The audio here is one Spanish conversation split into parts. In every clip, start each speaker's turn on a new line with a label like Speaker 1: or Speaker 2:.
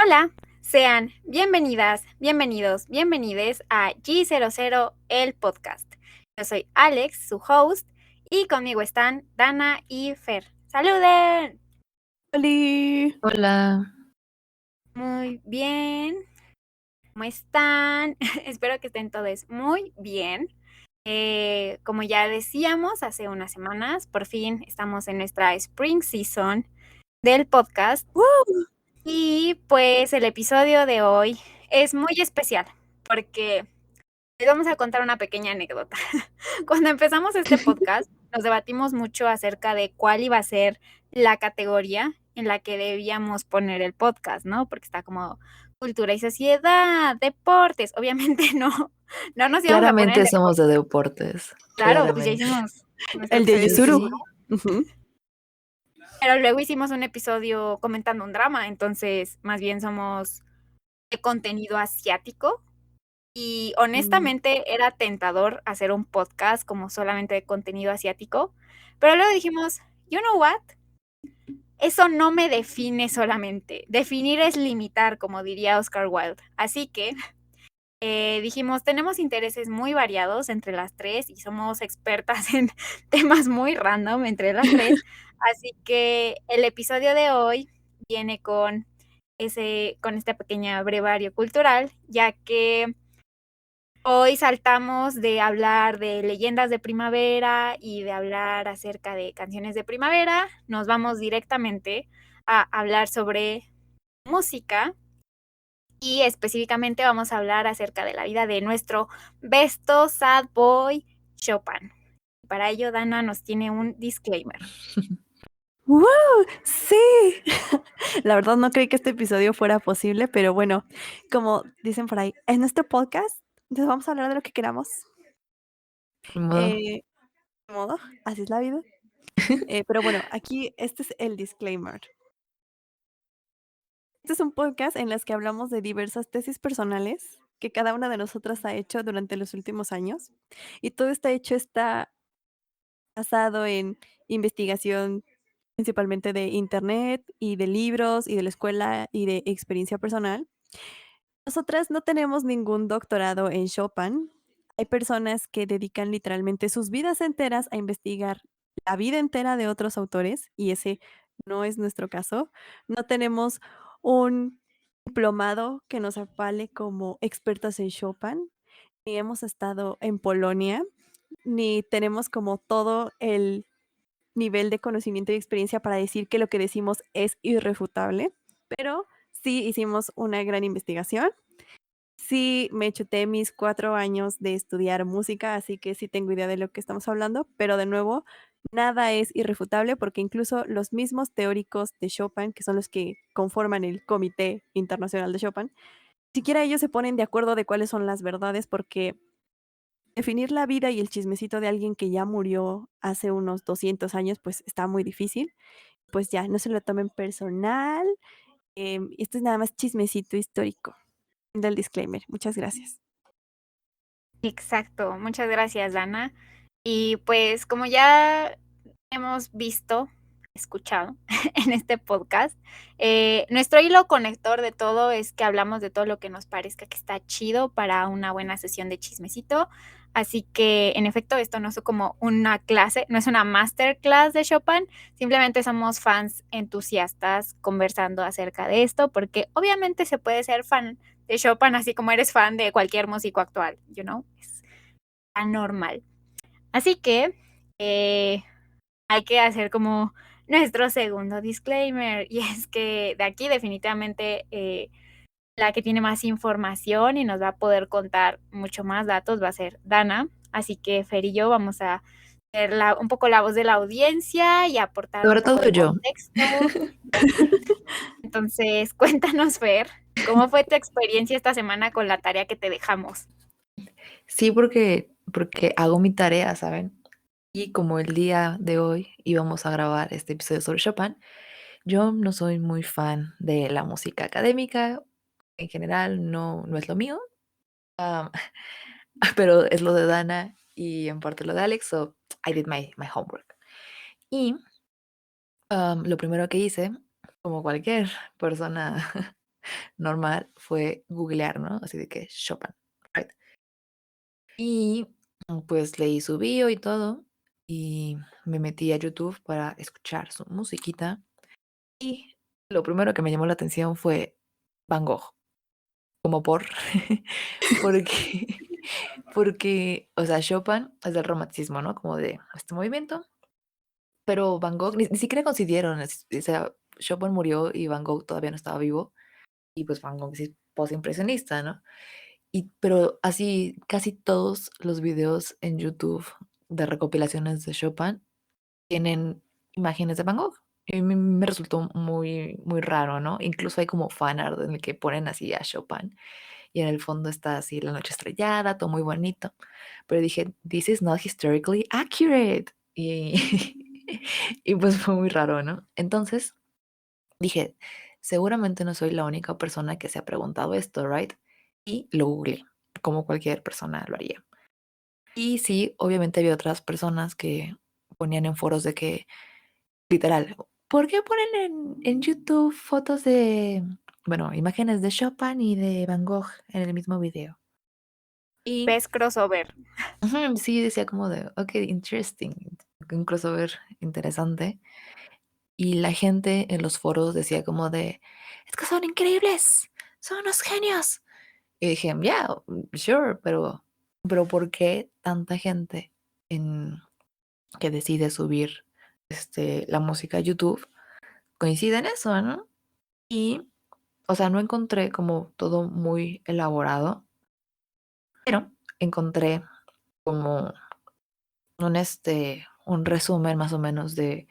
Speaker 1: Hola, sean bienvenidas, bienvenidos, bienvenides a G00, el podcast. Yo soy Alex, su host, y conmigo están Dana y Fer. ¡Saluden!
Speaker 2: ¡Holi!
Speaker 3: Hola.
Speaker 1: Muy bien. ¿Cómo están? Espero que estén todos muy bien. Como ya decíamos hace unas semanas, por fin estamos en nuestra Spring Season del podcast. Y pues el episodio de hoy es muy especial porque les vamos a contar una pequeña anécdota. Cuando empezamos este podcast, nos debatimos mucho acerca de cuál iba a ser la categoría en la que debíamos poner el podcast, ¿no? Porque está como cultura y sociedad, deportes. Obviamente no nos íbamos a poner
Speaker 3: Claramente
Speaker 1: en
Speaker 3: somos de deportes.
Speaker 1: Claro, pues ya
Speaker 3: claramente.
Speaker 1: hicimos nuestro
Speaker 2: El de
Speaker 1: episodio
Speaker 2: Yuzuru.
Speaker 1: de Yuzuru, pero luego hicimos un episodio comentando un drama, entonces más bien somos de contenido asiático. Y honestamente era tentador hacer un podcast como solamente de contenido asiático, pero luego dijimos, you know what, eso no me define solamente, definir es limitar, como diría Oscar Wilde. Así que dijimos, tenemos intereses muy variados entre las tres y somos expertas en temas muy random entre las tres, así que el episodio de hoy viene con este pequeño brevario cultural, ya que hoy saltamos de hablar de leyendas de primavera y de hablar acerca de canciones de primavera, nos vamos directamente a hablar sobre música y específicamente vamos a hablar acerca de la vida de nuestro besto sad boy Chopin. Para ello, Dana nos tiene un disclaimer.
Speaker 2: ¡Wow! ¡Sí! La verdad no creí que este episodio fuera posible, pero bueno, como dicen por ahí, en nuestro podcast, entonces vamos a hablar de lo que queramos.
Speaker 3: Ni modo.
Speaker 2: Ni modo, así es la vida. Pero bueno, aquí este es el disclaimer. Este es un podcast en el que hablamos de diversas tesis personales que cada una de nosotras ha hecho durante los últimos años. Y todo está basado en investigación principalmente de internet y de libros y de la escuela y de experiencia personal. Nosotras no tenemos ningún doctorado en Chopin. Hay personas que dedican literalmente sus vidas enteras a investigar la vida entera de otros autores y ese no es nuestro caso. No tenemos un diplomado que nos avale como expertas en Chopin, ni hemos estado en Polonia, ni tenemos como todo el nivel de conocimiento y experiencia para decir que lo que decimos es irrefutable, pero sí hicimos una gran investigación. Sí me chuté mis 4 años de estudiar música, así que sí tengo idea de lo que estamos hablando, pero de nuevo, nada es irrefutable porque incluso los mismos teóricos de Chopin, que son los que conforman el Comité Internacional de Chopin, siquiera ellos se ponen de acuerdo de cuáles son las verdades porque definir la vida y el chismecito de alguien que ya murió hace unos 200 años, pues está muy difícil. Pues ya, no se lo tomen personal. Esto es nada más chismecito histórico del disclaimer. Muchas gracias.
Speaker 1: Exacto, muchas gracias, Dana. Y pues como ya hemos visto, escuchado en este podcast, nuestro hilo conector de todo es que hablamos de todo lo que nos parezca que está chido para una buena sesión de chismecito. Así que, en efecto, esto no es como una clase, no es una masterclass de Chopin, simplemente somos fans entusiastas conversando acerca de esto, porque obviamente se puede ser fan de Chopin así como eres fan de cualquier músico actual, es anormal. Así que hay que hacer como nuestro segundo disclaimer, y es que de aquí definitivamente la que tiene más información y nos va a poder contar mucho más datos va a ser Dana, así que Fer y yo vamos a ser un poco la voz de la audiencia y aportar
Speaker 3: Sobre
Speaker 1: un poco
Speaker 3: todo
Speaker 1: de
Speaker 3: yo.
Speaker 1: contexto. Entonces, cuéntanos, Fer, ¿cómo fue tu experiencia esta semana con la tarea que te dejamos?
Speaker 3: Sí, porque hago mi tarea, ¿saben? Y como el día de hoy íbamos a grabar este episodio sobre Chopin, yo no soy muy fan de la música académica. En general, no es lo mío. Pero es lo de Dana y en parte lo de Alex, so I did my homework. Y lo primero que hice, como cualquier persona normal, fue googlear, ¿no? Así de que Chopin, right? Y pues leí su bio y todo, y me metí a YouTube para escuchar su musiquita. Y lo primero que me llamó la atención fue Van Gogh, como porque, o sea, Chopin es del romanticismo, ¿no? Como de este movimiento, pero Van Gogh ni siquiera coincidieron, o sea, Chopin murió y Van Gogh todavía no estaba vivo, y pues Van Gogh sí postimpresionista, ¿no? Pero así, casi todos los videos en YouTube de recopilaciones de Chopin tienen imágenes de Van Gogh. Y a mí me resultó muy, muy raro, ¿no? Incluso hay como fanart en el que ponen así a Chopin y en el fondo está así la noche estrellada, todo muy bonito. Pero dije, this is not historically accurate. Y, y pues fue muy raro, ¿no? Entonces dije, seguramente no soy la única persona que se ha preguntado esto, ¿right? Y lo googleé, como cualquier persona lo haría. Y sí, obviamente había otras personas que ponían en foros de que, literal, ¿por qué ponen en YouTube fotos de, bueno, imágenes de Chopin y de Van Gogh en el mismo video? Y
Speaker 1: ¿Ves crossover?
Speaker 3: sí, decía como de, ok, interesting, un crossover interesante. Y la gente en los foros decía como de, es que son increíbles, son unos genios. Y dije, yeah, sure, pero ¿por qué tanta gente en, que decide subir la música a YouTube coincide en eso, ¿no? Y, o sea, no encontré como todo muy elaborado, pero encontré como un resumen más o menos de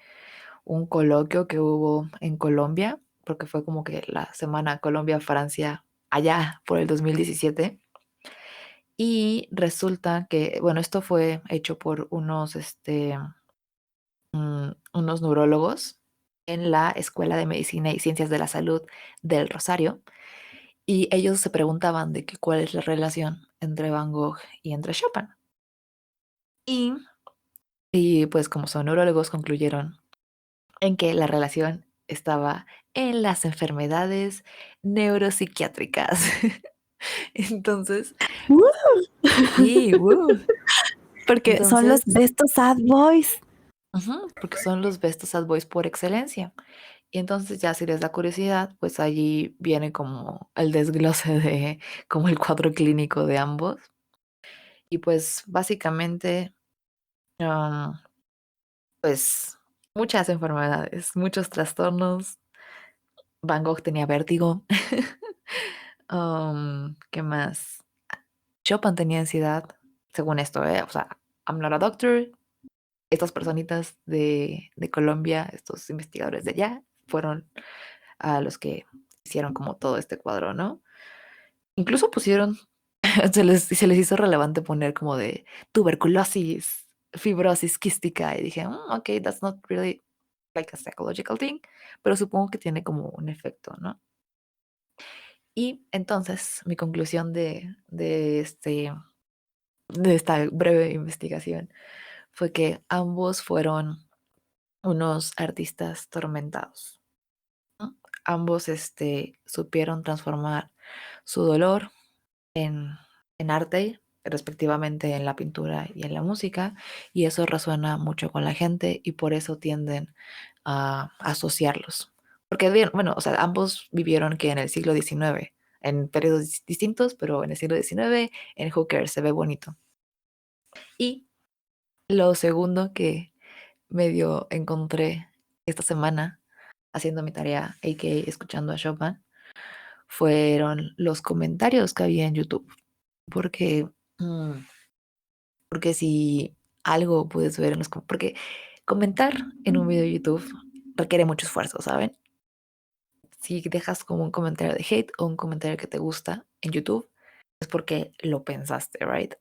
Speaker 3: un coloquio que hubo en Colombia, porque fue como que la semana Colombia-Francia allá por el 2017. Y resulta que, bueno, esto fue hecho por unos neurólogos en la Escuela de Medicina y Ciencias de la Salud del Rosario. Y ellos se preguntaban de que cuál es la relación entre Van Gogh y entre Chopin. Y, y pues como son neurólogos, concluyeron en que la relación estaba en las enfermedades neuropsiquiátricas. Entonces, sí,
Speaker 2: Porque son los
Speaker 3: entonces,
Speaker 2: bestos sad boys.
Speaker 3: porque son los best sad boys por excelencia. Y entonces ya si les da curiosidad, pues allí viene como el desglose de como el cuadro clínico de ambos. Y pues básicamente, am, pues muchas enfermedades, muchos trastornos. Van Gogh tenía vértigo. ¿Qué más? Chopin tenía ansiedad, según esto, ¿eh? O sea, I'm not a doctor. Estas personitas de Colombia, estos investigadores de allá, fueron a los que hicieron como todo este cuadro, ¿no? Incluso pusieron, se les hizo relevante poner como de tuberculosis, fibrosis quística, y dije, ok, that's not really like a psychological thing, pero supongo que tiene como un efecto, ¿no? Y entonces mi conclusión de esta breve investigación fue que ambos fueron unos artistas tormentados, ¿no? Ambos supieron transformar su dolor en, en arte, respectivamente en la pintura y en la música, y eso resuena mucho con la gente y por eso tienden a asociarlos. Porque, bueno, o sea, ambos vivieron que en el siglo XIX, en periodos distintos, pero en el siglo XIX, en Who Cares, se ve bonito. Y lo segundo que medio encontré esta semana haciendo mi tarea, a.k.a. escuchando a Chopin, fueron los comentarios que había en YouTube. Porque, porque si algo puedes ver en los porque comentar en un video de YouTube requiere mucho esfuerzo, ¿saben? Si dejas como un comentario de hate o un comentario que te gusta en YouTube, es porque lo pensaste, ¿right?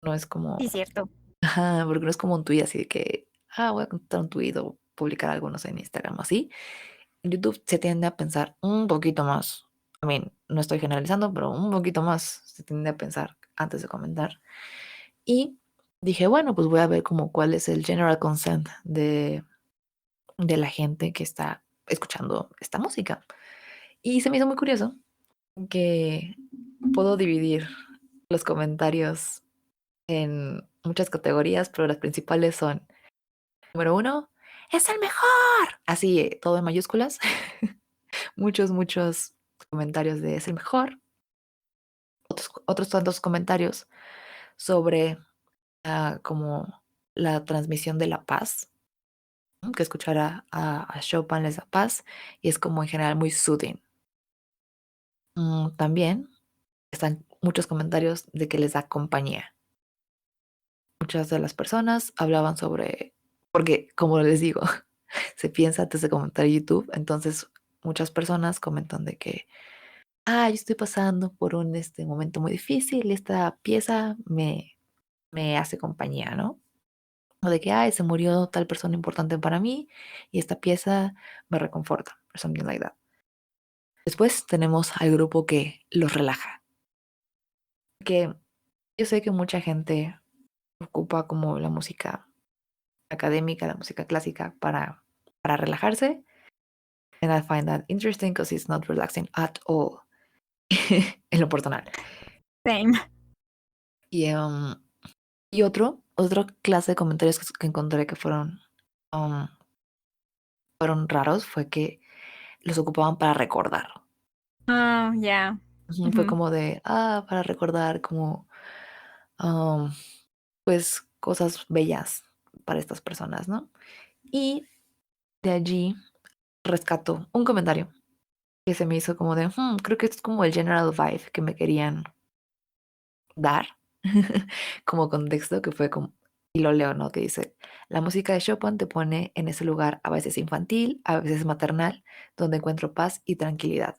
Speaker 3: No es como,
Speaker 1: Sí, cierto.
Speaker 3: ajá, porque no es como un tweet así de que, voy a contar un tweet o publicar algo, no sé, en Instagram, así. En YouTube se tiende a pensar un poquito más. I mean, no estoy generalizando, pero un poquito más se tiende a pensar antes de comentar. Y dije, bueno, pues voy a ver como cuál es el general consent de la gente que está escuchando esta música. Y se me hizo muy curioso que puedo dividir los comentarios en muchas categorías, pero las principales son, número uno, es el mejor. Así, todo en mayúsculas. Muchos comentarios de es el mejor. Otros tantos comentarios sobre como la transmisión de la paz, ¿no? Que escuchar a Chopin les da paz y es como en general muy soothing. También están muchos comentarios de que les da compañía. Muchas de las personas hablaban sobre, porque como les digo, se piensa antes de comentar YouTube, entonces muchas personas comentan de que, yo estoy pasando por un momento muy difícil y esta pieza me hace compañía, ¿no? O de que, se murió tal persona importante para mí y esta pieza me reconforta, or something like that. Después tenemos al grupo que los relaja, que yo sé que mucha gente ocupa como la música académica, la música clásica para relajarse. And I find that interesting because it's not relaxing at all en lo personal.
Speaker 1: Same.
Speaker 3: Y otra clase de comentarios que encontré que um, fueron raros fue que los ocupaban para recordar.
Speaker 1: Oh, yeah.
Speaker 3: Fue como de, para recordar como, pues, cosas bellas para estas personas, ¿no? Y de allí rescato un comentario que se me hizo como de, creo que es como el general vibe que me querían dar como contexto, que fue como, y lo leo, ¿no? Que dice, la música de Chopin te pone en ese lugar a veces infantil, a veces maternal, donde encuentro paz y tranquilidad.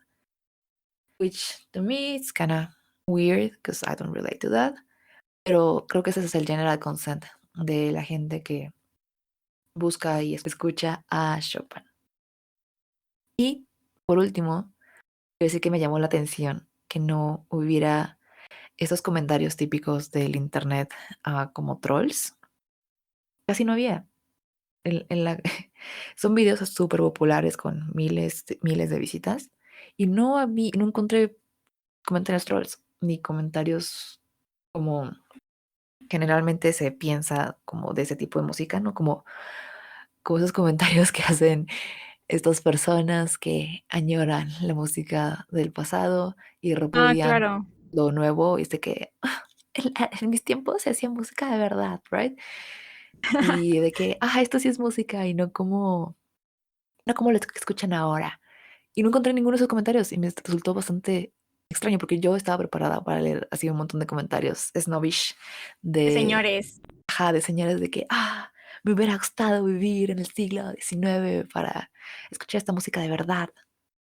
Speaker 3: Which to me it's kind of weird because I don't relate to that. Pero creo que ese es el general consent de la gente que busca y escucha a Chopin. Y por último, quiero decir que me llamó la atención que no hubiera esos comentarios típicos del internet como trolls. Casi no había. Son videos súper populares con miles de visitas y no encontré comentarios trolls ni comentarios como generalmente se piensa como de ese tipo de música, ¿no? Como esos comentarios que hacen estas personas que añoran la música del pasado y repudian
Speaker 1: Claro.
Speaker 3: lo nuevo y de que en mis tiempos se hacía música de verdad, right? Y de que, esto sí es música y no como lo que escuchan ahora. Y no encontré ninguno de esos comentarios y me resultó bastante extraño porque yo estaba preparada para leer así un montón de comentarios snobbish de,
Speaker 1: Señores.
Speaker 3: de señores de que, me hubiera gustado vivir en el siglo XIX para escuchar esta música de verdad.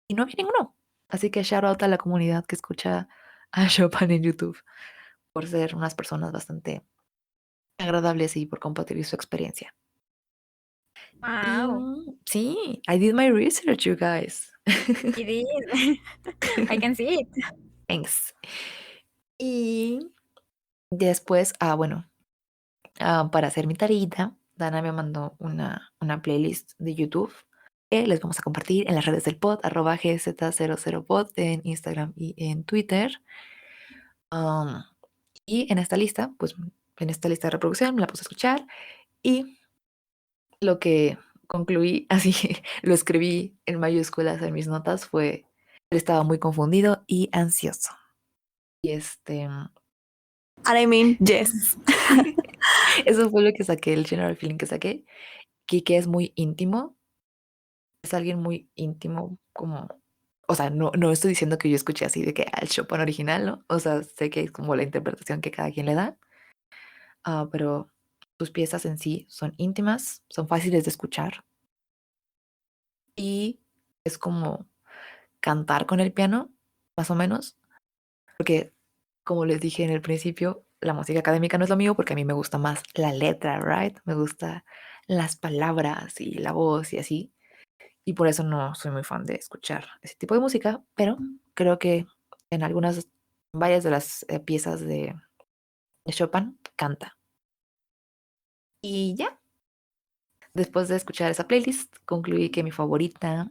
Speaker 3: Y no había ninguno. Así que shout out a la comunidad que escucha a Chopin en YouTube por ser unas personas bastante agradables y por compartir su experiencia. Y
Speaker 1: Wow.
Speaker 3: sí, I did my research, you guys.
Speaker 1: It is. I can see it.
Speaker 3: Thanks. Y después, bueno, para hacer mi tareita, Dana me mandó una playlist de YouTube que les vamos a compartir en las redes del pod, @gz00pod en Instagram y en Twitter. Y en esta lista, pues en esta lista de reproducción me la puse a escuchar y lo que concluí, así lo escribí en mayúsculas en mis notas, fue, él estaba muy confundido y ansioso. Y
Speaker 2: And I mean, yes.
Speaker 3: eso fue lo que saqué, el general feeling que saqué, que es muy íntimo, es alguien muy íntimo, como, o sea, no estoy diciendo que yo escuché así de que al Chopin original, ¿no? O sea, sé que es como la interpretación que cada quien le da, pero sus piezas en sí son íntimas, son fáciles de escuchar y es como cantar con el piano, más o menos, porque como les dije en el principio, la música académica no es lo mío porque a mí me gusta más la letra, right? Me gusta las palabras y la voz y así. Y por eso no soy muy fan de escuchar ese tipo de música, pero creo que en varias de las piezas de Chopin canta. Y ya, Después de escuchar esa playlist, concluí que mi favorita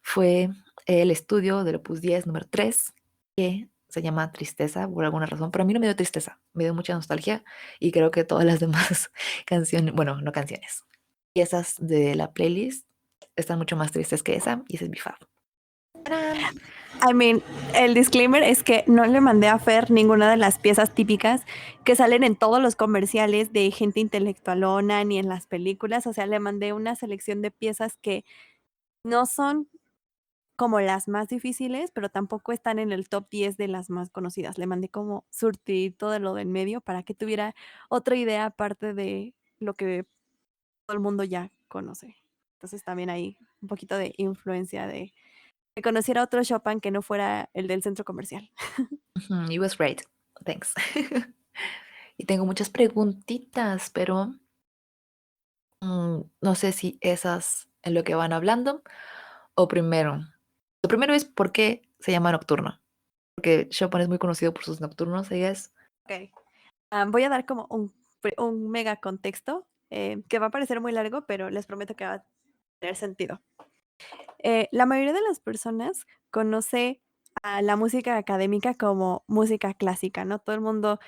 Speaker 3: fue el estudio del Opus 10 número 3, que se llama Tristeza por alguna razón, pero a mí no me dio tristeza, me dio mucha nostalgia y creo que todas las demás canciones, bueno, no canciones, piezas de la playlist están mucho más tristes que esa y ese es mi fav. ¡Tarán!
Speaker 2: I mean, el disclaimer es que no le mandé a Fer ninguna de las piezas típicas que salen en todos los comerciales de gente intelectualona ni en las películas. O sea, le mandé una selección de piezas que no son como las más difíciles, pero tampoco están en el top 10 de las más conocidas. Le mandé como surtidito de lo del medio para que tuviera otra idea aparte de lo que todo el mundo ya conoce. Entonces también hay un poquito de influencia de que conociera otro Chopin que no fuera el del centro comercial.
Speaker 3: It was great. Thanks. Y tengo muchas preguntitas, pero no sé si esas en lo que van hablando o primero. Lo primero es por qué se llama nocturno. Porque Chopin es muy conocido por sus nocturnos, I guess.
Speaker 2: Ok. Voy a dar como un mega contexto que va a parecer muy largo, pero les prometo que va a tener sentido. La mayoría de las personas conoce a la música académica como música clásica, ¿no? Todo el mundo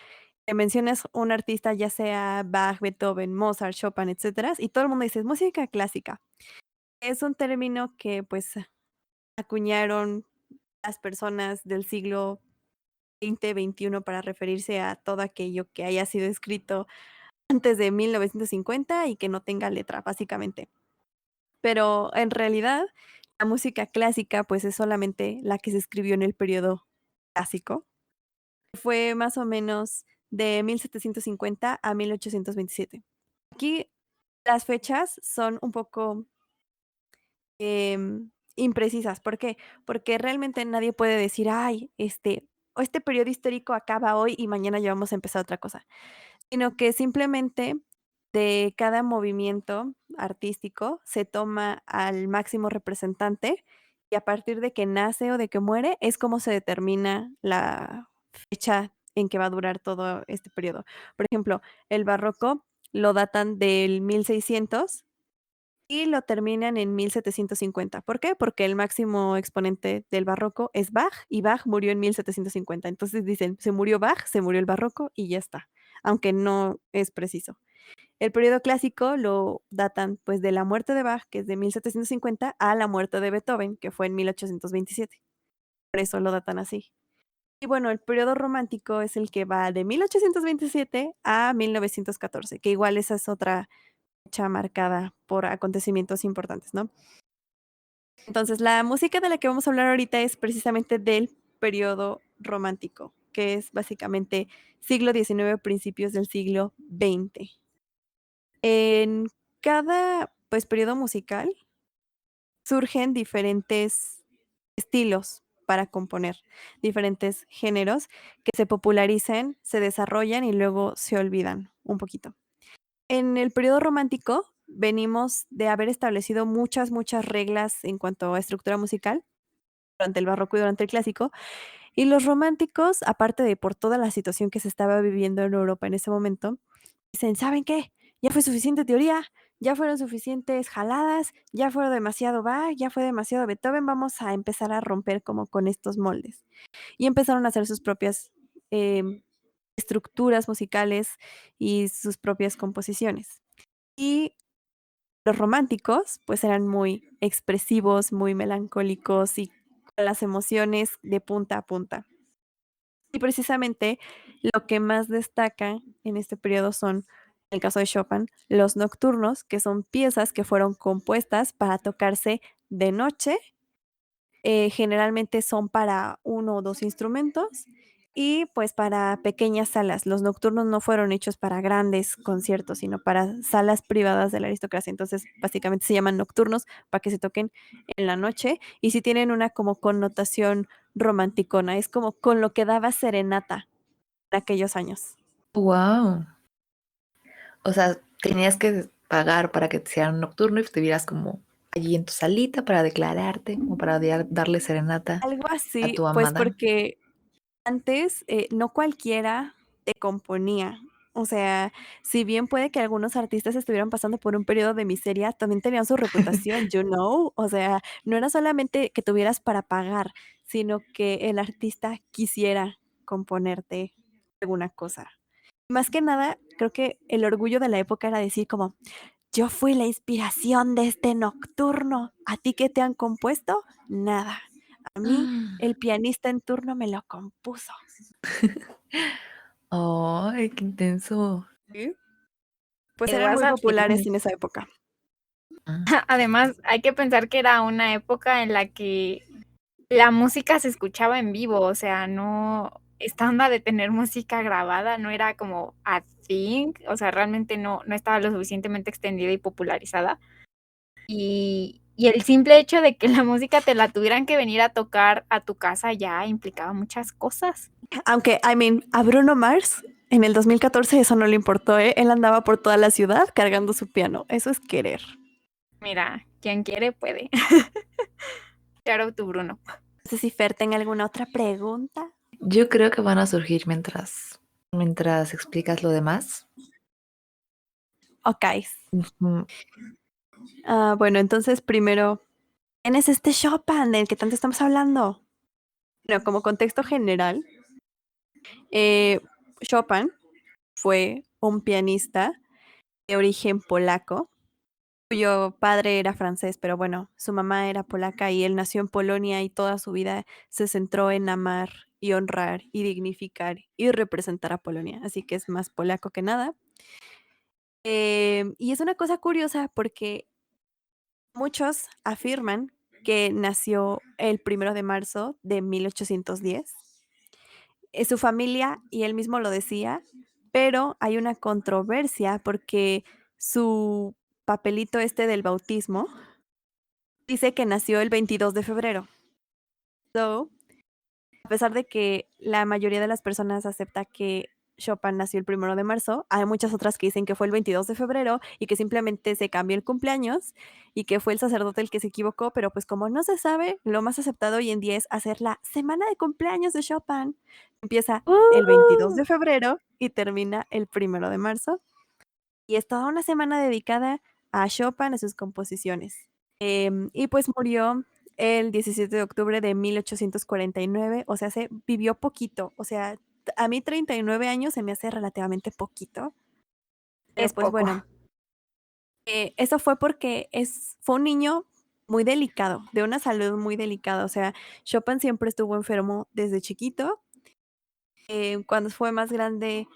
Speaker 2: que mencionas un artista, ya sea Bach, Beethoven, Mozart, Chopin, etcétera, y todo el mundo dice música clásica. Es un término que pues acuñaron las personas del siglo XX, XXI para referirse a todo aquello que haya sido escrito antes de 1950 y que no tenga letra, básicamente. Pero en realidad, la música clásica, pues, es solamente la que se escribió en el periodo clásico. Fue más o menos de 1750 a 1827. Aquí las fechas son un poco imprecisas. ¿Por qué? Porque realmente nadie puede decir, ay, o este periodo histórico acaba hoy y mañana ya vamos a empezar otra cosa. Sino que simplemente de cada movimiento artístico se toma al máximo representante y a partir de que nace o de que muere es como se determina la fecha en que va a durar todo este periodo. Por ejemplo, el barroco lo datan del 1600 y lo terminan en 1750. ¿Por qué? Porque el máximo exponente del barroco es Bach y Bach murió en 1750. Entonces dicen, se murió Bach, se murió el barroco y ya está, aunque no es preciso. El periodo clásico lo datan pues de la muerte de Bach, que es de 1750, a la muerte de Beethoven, que fue en 1827. Por eso lo datan así. Y bueno, el periodo romántico es el que va de 1827 a 1914, que igual esa es otra fecha marcada por acontecimientos importantes, ¿no? Entonces, la música de la que vamos a hablar ahorita es precisamente del periodo romántico, que es básicamente siglo XIX, principios del siglo XX. En cada, pues, periodo musical surgen diferentes estilos para componer, diferentes géneros que se popularizan, se desarrollan y luego se olvidan un poquito. En el periodo romántico venimos de haber establecido muchas, muchas reglas en cuanto a estructura musical durante el barroco y durante el clásico. Y los románticos, aparte de por toda la situación que se estaba viviendo en Europa en ese momento, dicen, ¿saben qué? Ya fue suficiente teoría, ya fueron suficientes jaladas, ya fue demasiado Bach, ya fue demasiado Beethoven, vamos a empezar a romper como con estos moldes. Y empezaron a hacer sus propias em, estructuras musicales y sus propias composiciones. Y los románticos, pues eran muy expresivos, muy melancólicos y con las emociones de punta a punta. Y precisamente lo que más destaca en este periodo son, en el caso de Chopin, los nocturnos, que son piezas que fueron compuestas para tocarse de noche. Generalmente son para uno o dos instrumentos y pues para pequeñas salas. Los nocturnos no fueron hechos para grandes conciertos, sino para salas privadas de la aristocracia. Entonces, básicamente se llaman nocturnos para que se toquen en la noche y sí tienen una como connotación romanticona. Es como con lo que daba serenata en aquellos años.
Speaker 3: Wow. O sea, tenías que pagar para que te hicieran un nocturno y estuvieras como allí en tu salita para declararte o para darle serenata
Speaker 2: Algo
Speaker 3: a
Speaker 2: así,
Speaker 3: tu
Speaker 2: pues
Speaker 3: amada.
Speaker 2: porque antes no cualquiera te componía O sea, si bien puede que algunos artistas estuvieran pasando por un periodo de miseria, también tenían su reputación, O sea, no era solamente que tuvieras para pagar, sino que el artista quisiera componerte alguna cosa. Más que nada, creo que el orgullo de la época era decir como, yo fui la inspiración de este nocturno. ¿A ti qué te han compuesto? Nada. A mí, el pianista en turno me lo compuso.
Speaker 3: Ay, qué intenso.
Speaker 2: ¿Sí? Pues
Speaker 1: Te
Speaker 2: eran
Speaker 1: vas
Speaker 2: muy
Speaker 1: a
Speaker 2: populares
Speaker 1: firme.
Speaker 2: en esa época.
Speaker 1: Además, hay que pensar que era una época en la que la música se escuchaba en vivo, o sea, no, esta onda de tener música grabada no era como a thing, o sea, realmente no estaba lo suficientemente extendida y popularizada. Y el simple hecho de que la música te la tuvieran que venir a tocar a tu casa ya implicaba muchas cosas.
Speaker 2: Aunque, a Bruno Mars en el 2014 eso no le importó, ¿eh? Él andaba por toda la ciudad cargando su piano. Eso es querer.
Speaker 1: Mira, quien quiere puede. Shout out to Bruno.
Speaker 2: No sé si Fer tenga alguna otra pregunta.
Speaker 3: Yo creo que van a surgir mientras explicas lo demás.
Speaker 2: Ok.
Speaker 3: Ujú.
Speaker 2: Bueno, entonces primero, ¿quién es este Chopin del que tanto estamos hablando? Bueno, como contexto general, Chopin fue un pianista de origen polaco, cuyo padre era francés, pero bueno, su mamá era polaca y él nació en Polonia y toda su vida se centró en amar y honrar y dignificar y representar a Polonia, así que es más polaco que nada. Y es una cosa curiosa porque muchos afirman que nació el 1 de marzo de 1810. Su familia y él mismo lo decía, pero hay una controversia porque su papelito este del bautismo dice que nació el 22 de febrero. So, a pesar de que la mayoría de las personas acepta que Chopin nació el 1 de marzo, hay muchas otras que dicen que fue el 22 de febrero y que simplemente se cambió el cumpleaños y que fue el sacerdote el que se equivocó, pero pues como no se sabe, lo más aceptado hoy en día es hacer la semana de cumpleaños de Chopin. Empieza el 22 de febrero y termina el 1 de marzo. Y es toda una semana dedicada a Chopin, a sus composiciones. Y pues murió el 17 de octubre de 1849, o sea, se vivió poquito, o sea, a mí 39 años se me hace relativamente poquito, pero
Speaker 1: Es
Speaker 2: pues
Speaker 1: poco.
Speaker 2: bueno, eso fue porque fue un niño muy delicado, de una salud muy delicada, o sea, Chopin siempre estuvo enfermo desde chiquito. Cuando fue más grande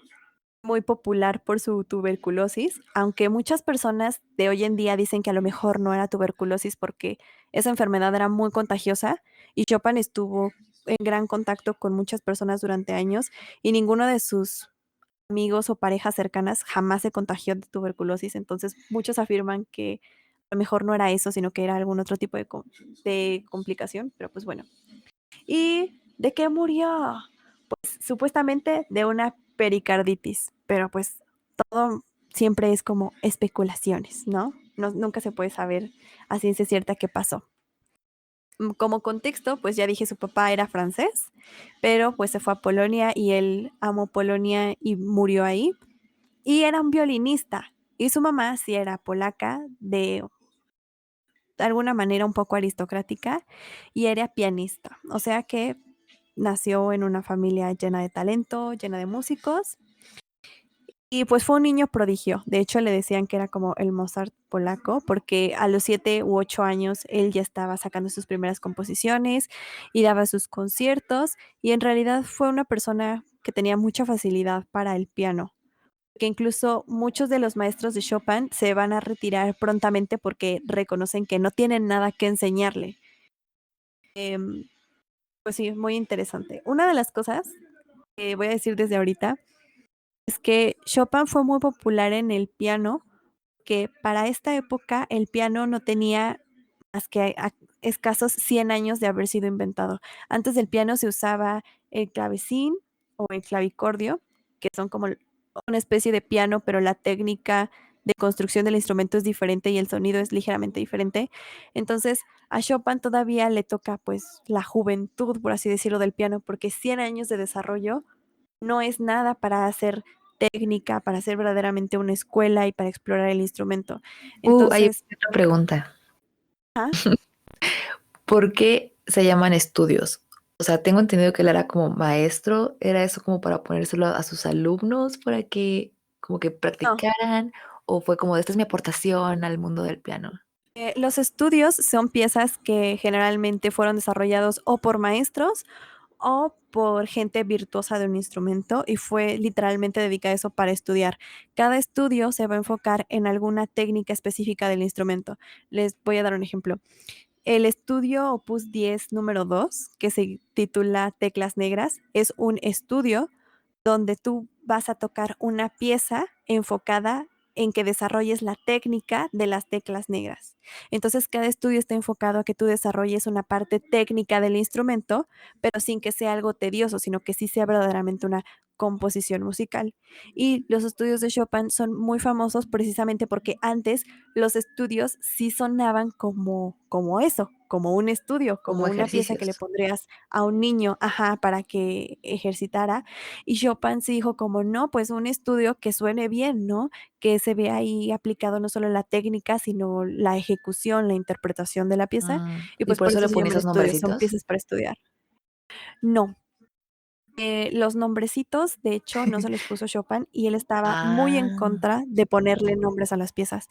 Speaker 2: muy popular por su tuberculosis, aunque muchas personas de hoy en día dicen que a lo mejor no era tuberculosis porque esa enfermedad era muy contagiosa y Chopin estuvo en gran contacto con muchas personas durante años y ninguno de sus amigos o parejas cercanas jamás se contagió de tuberculosis, entonces muchos afirman que a lo mejor no era eso, sino que era algún otro tipo de complicación, pero pues bueno. ¿Y de qué murió? Pues supuestamente de una pericarditis, pero pues todo siempre es como especulaciones, ¿no? Nunca se puede saber a ciencia cierta qué pasó. Como contexto, pues ya dije, su papá era francés, pero pues se fue a Polonia y él amó Polonia y murió ahí. Y era un violinista. Y su mamá sí era polaca, de alguna manera un poco aristocrática, y era pianista. O sea que nació en una familia llena de talento, llena de músicos, y pues fue un niño prodigio. De hecho, le decían que era como el Mozart polaco, porque a los 7 u 8 años él ya estaba sacando sus primeras composiciones y daba sus conciertos, y en realidad fue una persona que tenía mucha facilidad para el piano, que incluso muchos de los maestros de Chopin se van a retirar prontamente porque reconocen que no tienen nada que enseñarle. Em, pues sí, muy interesante. Una de las cosas que voy a decir desde ahorita es que Chopin fue muy popular en el piano, que para esta época el piano no tenía más que escasos 100 años de haber sido inventado. Antes del piano se usaba el clavecín o el clavicordio, que son como una especie de piano, pero la técnica de construcción del instrumento es diferente y el sonido es ligeramente diferente. Entonces, a Chopin todavía le toca pues la juventud, por así decirlo, del piano, porque 100 años de desarrollo no es nada para hacer técnica para hacer verdaderamente una escuela y para explorar el instrumento.
Speaker 3: Hay
Speaker 2: Entonces,
Speaker 3: otra pregunta.
Speaker 2: ah,
Speaker 3: ¿Por qué se llaman estudios? O sea, tengo entendido que él era como maestro, ¿era eso como para ponérselo a sus alumnos para que como que
Speaker 2: no.
Speaker 3: practicaran? ¿O fue como, esta es mi aportación al mundo del piano?
Speaker 2: Los estudios son piezas que generalmente fueron desarrollados o por maestros o por gente virtuosa de un instrumento y fue literalmente dedicada a eso para estudiar. Cada estudio se va a enfocar en alguna técnica específica del instrumento. Les voy a dar un ejemplo. El estudio Opus 10 número 2, que se titula Teclas Negras, es un estudio donde tú vas a tocar una pieza enfocada en que desarrolles la técnica de las teclas negras. Entonces, cada estudio está enfocado a que tú desarrolles una parte técnica del instrumento, pero sin que sea algo tedioso, sino que sí sea verdaderamente una composición musical. Y los estudios de Chopin son muy famosos precisamente porque antes los estudios sí sonaban como eso, como un estudio, como
Speaker 3: Como
Speaker 2: una pieza que le
Speaker 3: ejercicios.
Speaker 2: pondrías a un niño, ajá, para que ejercitara. Y Chopin sí dijo como no, pues un estudio que suene bien, ¿no? Que se vea ahí aplicado no solo la técnica, sino la ejecución, la interpretación de la pieza. Y
Speaker 3: ¿Y
Speaker 2: pues
Speaker 3: por
Speaker 2: por
Speaker 3: eso
Speaker 2: eso
Speaker 3: le
Speaker 2: se
Speaker 3: ponía
Speaker 2: llaman
Speaker 3: esos
Speaker 2: estudios, son
Speaker 3: nombrecitos?
Speaker 2: piezas para estudiar. No, los nombrecitos, de hecho, no se los puso Chopin y él estaba muy en
Speaker 3: Ah,
Speaker 2: contra de ponerle nombres a las piezas.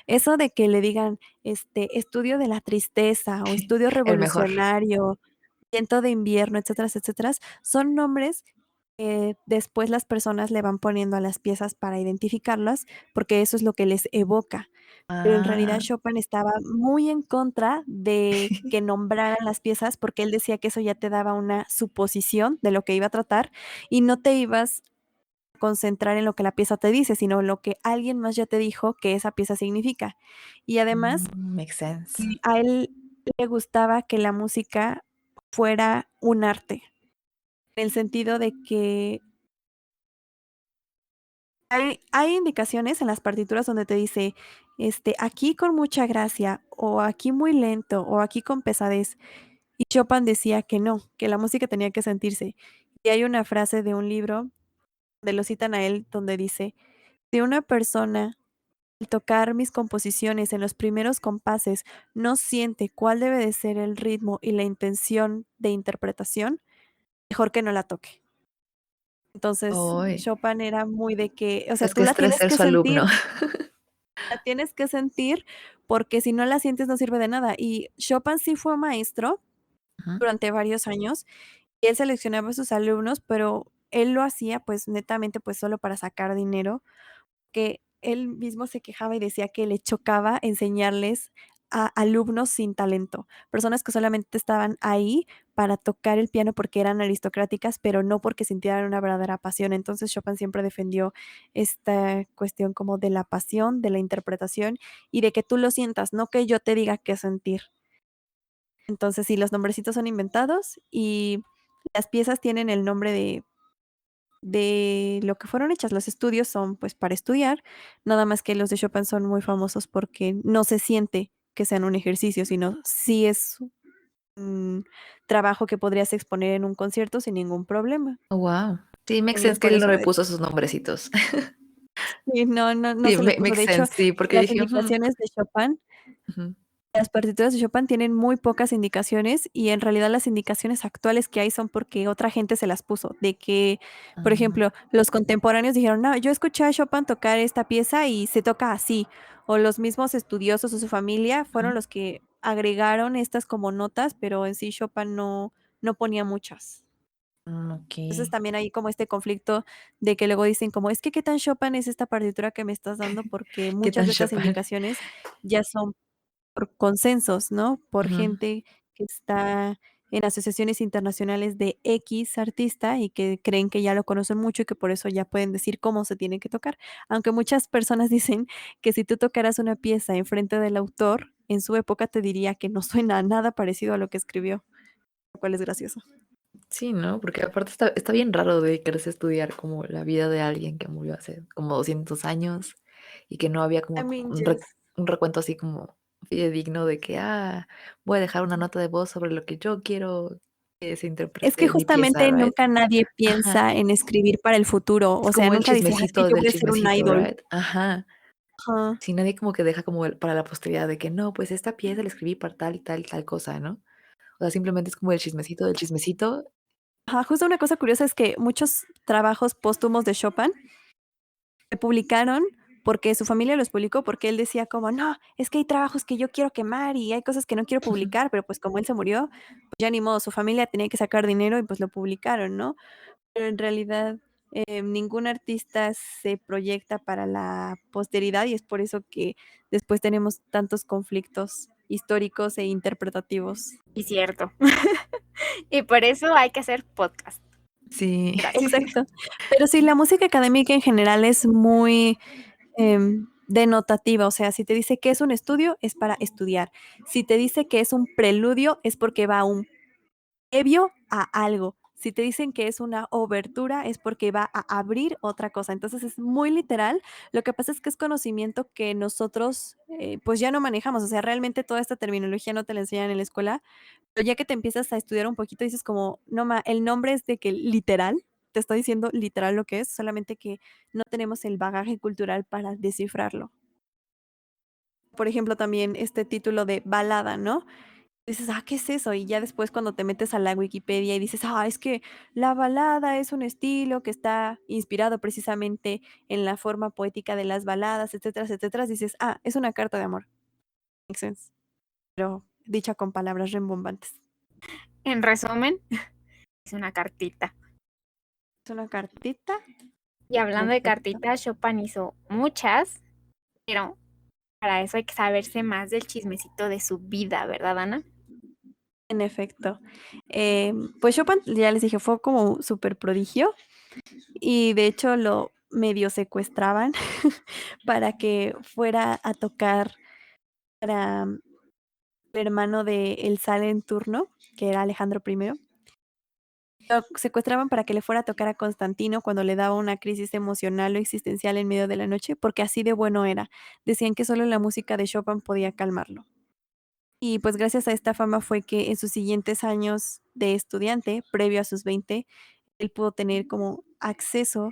Speaker 2: Eso de que le digan, estudio de la tristeza o estudio
Speaker 3: el mejor.
Speaker 2: revolucionario, viento de invierno, etcétera, etcétera, son nombres que después las personas le van poniendo a las piezas para identificarlas, porque eso es lo que les evoca. Pero en realidad
Speaker 3: Ah,
Speaker 2: Chopin estaba muy en contra de que nombraran las piezas, porque él decía que eso ya te daba una suposición de lo que iba a tratar y no te ibas a concentrar en lo que la pieza te dice, sino en lo que alguien más ya te dijo que esa pieza significa. Y además,
Speaker 3: makes sense.
Speaker 2: a él le gustaba que la música fuera un arte, en el sentido de que hay indicaciones en las partituras donde te dice, aquí con mucha gracia, o aquí muy lento, o aquí con pesadez. Y Chopin decía que no, que la música tenía que sentirse. Y hay una frase de un libro donde lo citan a él, donde dice: "Si una persona, al tocar mis composiciones en los primeros compases, no siente cuál debe de ser el ritmo y la intención de interpretación, mejor que no la toque". Entonces,
Speaker 3: Ay,
Speaker 2: Chopin era muy de que, o sea,
Speaker 3: es
Speaker 2: tú
Speaker 3: que
Speaker 2: la
Speaker 3: estrés
Speaker 2: tienes
Speaker 3: ser
Speaker 2: que
Speaker 3: su alumno.
Speaker 2: sentir. La tienes que sentir, porque si no la sientes no sirve de nada. Y Chopin sí fue maestro
Speaker 3: Ujú.
Speaker 2: durante varios años, y él seleccionaba a sus alumnos, pero él lo hacía, pues, netamente, pues, solo para sacar dinero, que él mismo se quejaba y decía que le chocaba enseñarles a alumnos sin talento, personas que solamente estaban ahí para tocar el piano porque eran aristocráticas, pero no porque sintieran una verdadera pasión. Entonces, Chopin siempre defendió esta cuestión como de la pasión, de la interpretación y de que tú lo sientas, no que yo te diga qué sentir. Entonces, sí, los nombrecitos son inventados y las piezas tienen el nombre de lo que fueron hechas. Los estudios son, pues, para estudiar, nada más que los de Chopin son muy famosos porque no se siente que sean un ejercicio, sino sí es un trabajo que podrías exponer en un concierto sin ningún problema.
Speaker 3: Oh, wow. Sí, makes
Speaker 2: Y es
Speaker 3: sense que
Speaker 2: por
Speaker 3: él no
Speaker 2: eso
Speaker 3: le
Speaker 2: de
Speaker 3: puso sus nombrecitos.
Speaker 2: sí, no
Speaker 3: Sí,
Speaker 2: se los puso.
Speaker 3: makes
Speaker 2: De hecho,
Speaker 3: sense, sí, porque
Speaker 2: las
Speaker 3: dije,
Speaker 2: indicaciones de Chopin
Speaker 3: ujú.
Speaker 2: las partituras de Chopin tienen muy pocas indicaciones y en realidad las indicaciones actuales que hay son porque otra gente se las puso, de que, por
Speaker 3: Ah,
Speaker 2: ejemplo, los contemporáneos dijeron, no, yo escuché a Chopin tocar esta pieza y se toca así, o los mismos estudiosos o su familia fueron
Speaker 3: ujú.
Speaker 2: los que agregaron estas como notas, pero en sí Chopin no ponía muchas. Entonces
Speaker 3: Okey.
Speaker 2: también hay como este conflicto de que luego dicen como, es que qué tan Chopin es esta partitura que me estás dando porque
Speaker 3: ¿Qué
Speaker 2: muchas
Speaker 3: tan
Speaker 2: de estas
Speaker 3: Chopin?
Speaker 2: indicaciones ya son por consensos, ¿no? Por
Speaker 3: Ujú.
Speaker 2: gente que está en asociaciones internacionales de X artista y que creen que ya lo conocen mucho y que por eso ya pueden decir cómo se tiene que tocar. Aunque muchas personas dicen que si tú tocaras una pieza enfrente del autor, en su época te diría que no suena nada parecido a lo que escribió, lo cual es gracioso.
Speaker 3: Sí, ¿no? Porque aparte está bien raro de quererse estudiar como la vida de alguien que murió hace como 200 años y que no había
Speaker 2: I
Speaker 3: como
Speaker 2: mean, yes.
Speaker 3: un recuento así como fidedigno de que, voy a dejar una nota de voz sobre lo que yo quiero
Speaker 2: Es que
Speaker 3: mi pieza,
Speaker 2: justamente
Speaker 3: right?
Speaker 2: nunca nadie
Speaker 3: Ajá.
Speaker 2: piensa en escribir para el futuro,
Speaker 3: Es
Speaker 2: o sea,
Speaker 3: como el
Speaker 2: nunca dices: "Ah, es que
Speaker 3: chismecito
Speaker 2: yo
Speaker 3: del
Speaker 2: voy a ser un
Speaker 3: chismecito,
Speaker 2: idol".
Speaker 3: right? Ajá.
Speaker 2: Ajá.
Speaker 3: Sí, nadie como que deja como para la posteridad de que no, pues esta pieza la escribí para tal y tal y tal cosa, ¿no? O sea, simplemente es como el chismecito del chismecito.
Speaker 2: Ajá, justo una cosa curiosa es que muchos trabajos póstumos de Chopin se publicaron porque su familia los publicó, porque él decía como: "No, es que hay trabajos que yo quiero quemar y hay cosas que no quiero publicar", pero, pues, como él se murió, pues, ya ni modo, su familia tenía que sacar dinero y, pues, lo publicaron, ¿no? Pero en realidad, ningún artista se proyecta para la posteridad y es por eso que después tenemos tantos conflictos históricos e interpretativos.
Speaker 1: Y cierto. Y por eso hay que hacer podcast.
Speaker 3: Sí.
Speaker 2: Exacto. Pero sí, la música académica en general es muy, denotativa, o sea, si te dice que es un estudio, es para estudiar. Si te dice que es un preludio, es porque va a un previo a algo. Si te dicen que es una obertura, es porque va a abrir otra cosa. Entonces, es muy literal. Lo que pasa es que es conocimiento que nosotros, pues, ya no manejamos. O sea, realmente toda esta terminología no te la enseñan en la escuela, pero ya que te empiezas a estudiar un poquito, dices como: "No el nombre es de que literal, te está diciendo literal lo que es, solamente que no tenemos el bagaje cultural para descifrarlo". Por ejemplo, también este título de balada, ¿no? Dices: "Ah, ¿qué es eso?". Y ya después cuando te metes a la Wikipedia y dices: "Ah, es que la balada es un estilo que está inspirado precisamente en la forma poética de las baladas, etcétera, etcétera", dices: "Ah, es una carta de amor". Makes sense, pero dicha con palabras rimbombantes.
Speaker 1: En resumen, es una cartita.
Speaker 2: Es una cartita,
Speaker 1: Y
Speaker 2: en
Speaker 1: hablando de
Speaker 2: efecto.
Speaker 1: cartitas, Chopin hizo muchas, pero para eso hay que saberse más del chismecito de su vida, ¿verdad, Ana?
Speaker 2: En efecto. Pues Chopin, ya les dije, fue como súper prodigio y de hecho lo medio secuestraban para que fuera a tocar para el hermano de El Sale en turno, que era Alejandro I. Lo secuestraban para que le fuera a tocar a Constantino cuando le daba una crisis emocional o existencial en medio de la noche, porque así de bueno era. Decían que solo la música de Chopin podía calmarlo. Y pues gracias a esta fama fue que en sus siguientes años de estudiante, previo a sus 20, él pudo tener como acceso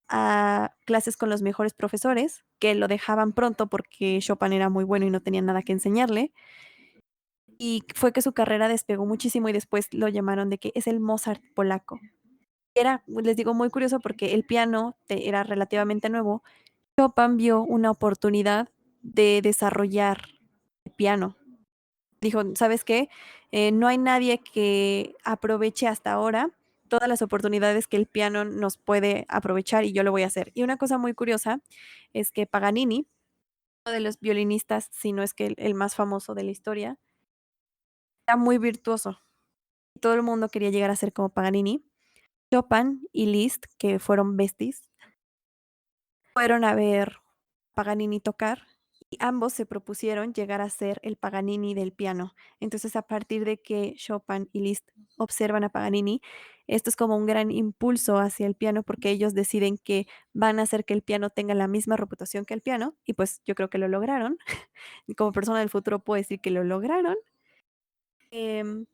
Speaker 2: a clases con los mejores profesores, que lo dejaban pronto porque Chopin era muy bueno y no tenían nada que enseñarle. Y fue que su carrera despegó muchísimo y después lo llamaron de que es el Mozart polaco. Era, les digo, muy curioso porque el piano era relativamente nuevo. Chopin vio una oportunidad de desarrollar el piano. Dijo: "¿Sabes qué? No hay nadie que aproveche hasta ahora todas las oportunidades que el piano nos puede aprovechar y yo lo voy a hacer". Y una cosa muy curiosa es que Paganini, uno de los violinistas, si no es que el más famoso de la historia, era muy virtuoso. Todo el mundo quería llegar a ser como Paganini. Chopin y Liszt, que fueron besties, fueron a ver Paganini tocar y ambos se propusieron llegar a ser el Paganini del piano. Entonces, a partir de que Chopin y Liszt observan a Paganini, esto es como un gran impulso hacia el piano porque ellos deciden que van a hacer que el piano tenga la misma reputación que el piano y pues yo creo que lo lograron. Y como persona del futuro puedo decir que lo lograron. Em,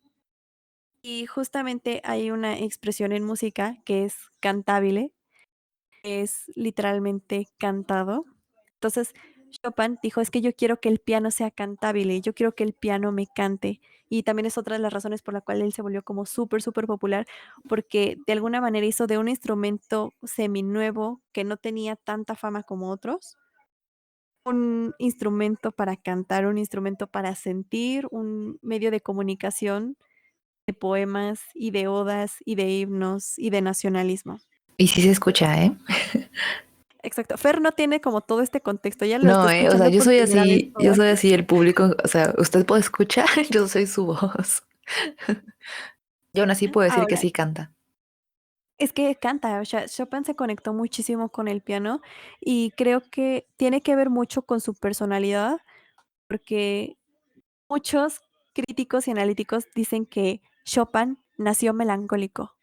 Speaker 2: y justamente hay una expresión en música que es cantabile, es literalmente cantado. Entonces, Chopin dijo: "Es que yo quiero que el piano sea cantable, yo quiero que el piano me cante". Y también es otra de las razones por la cual él se volvió como súper, súper popular, porque de alguna manera hizo de un instrumento seminuevo que no tenía tanta fama como otros, un instrumento para cantar, un instrumento para sentir, un medio de comunicación de poemas y de odas y de himnos y de nacionalismo.
Speaker 3: Y sí se escucha, ¿eh?
Speaker 2: Exacto. Fer no tiene como todo este contexto, ella lo está
Speaker 3: No, o sea,
Speaker 2: escuchando por primera vez
Speaker 3: yo
Speaker 2: toda
Speaker 3: soy
Speaker 2: aquí.
Speaker 3: así el público, o sea, usted puede escuchar, yo soy su voz. Y aún así puedo decir que
Speaker 2: Ahora,
Speaker 3: sí canta.
Speaker 2: es que canta, o sea, Chopin se conectó muchísimo con el piano y creo que tiene que ver mucho con su personalidad, porque muchos críticos y analíticos dicen que Chopin nació melancólico.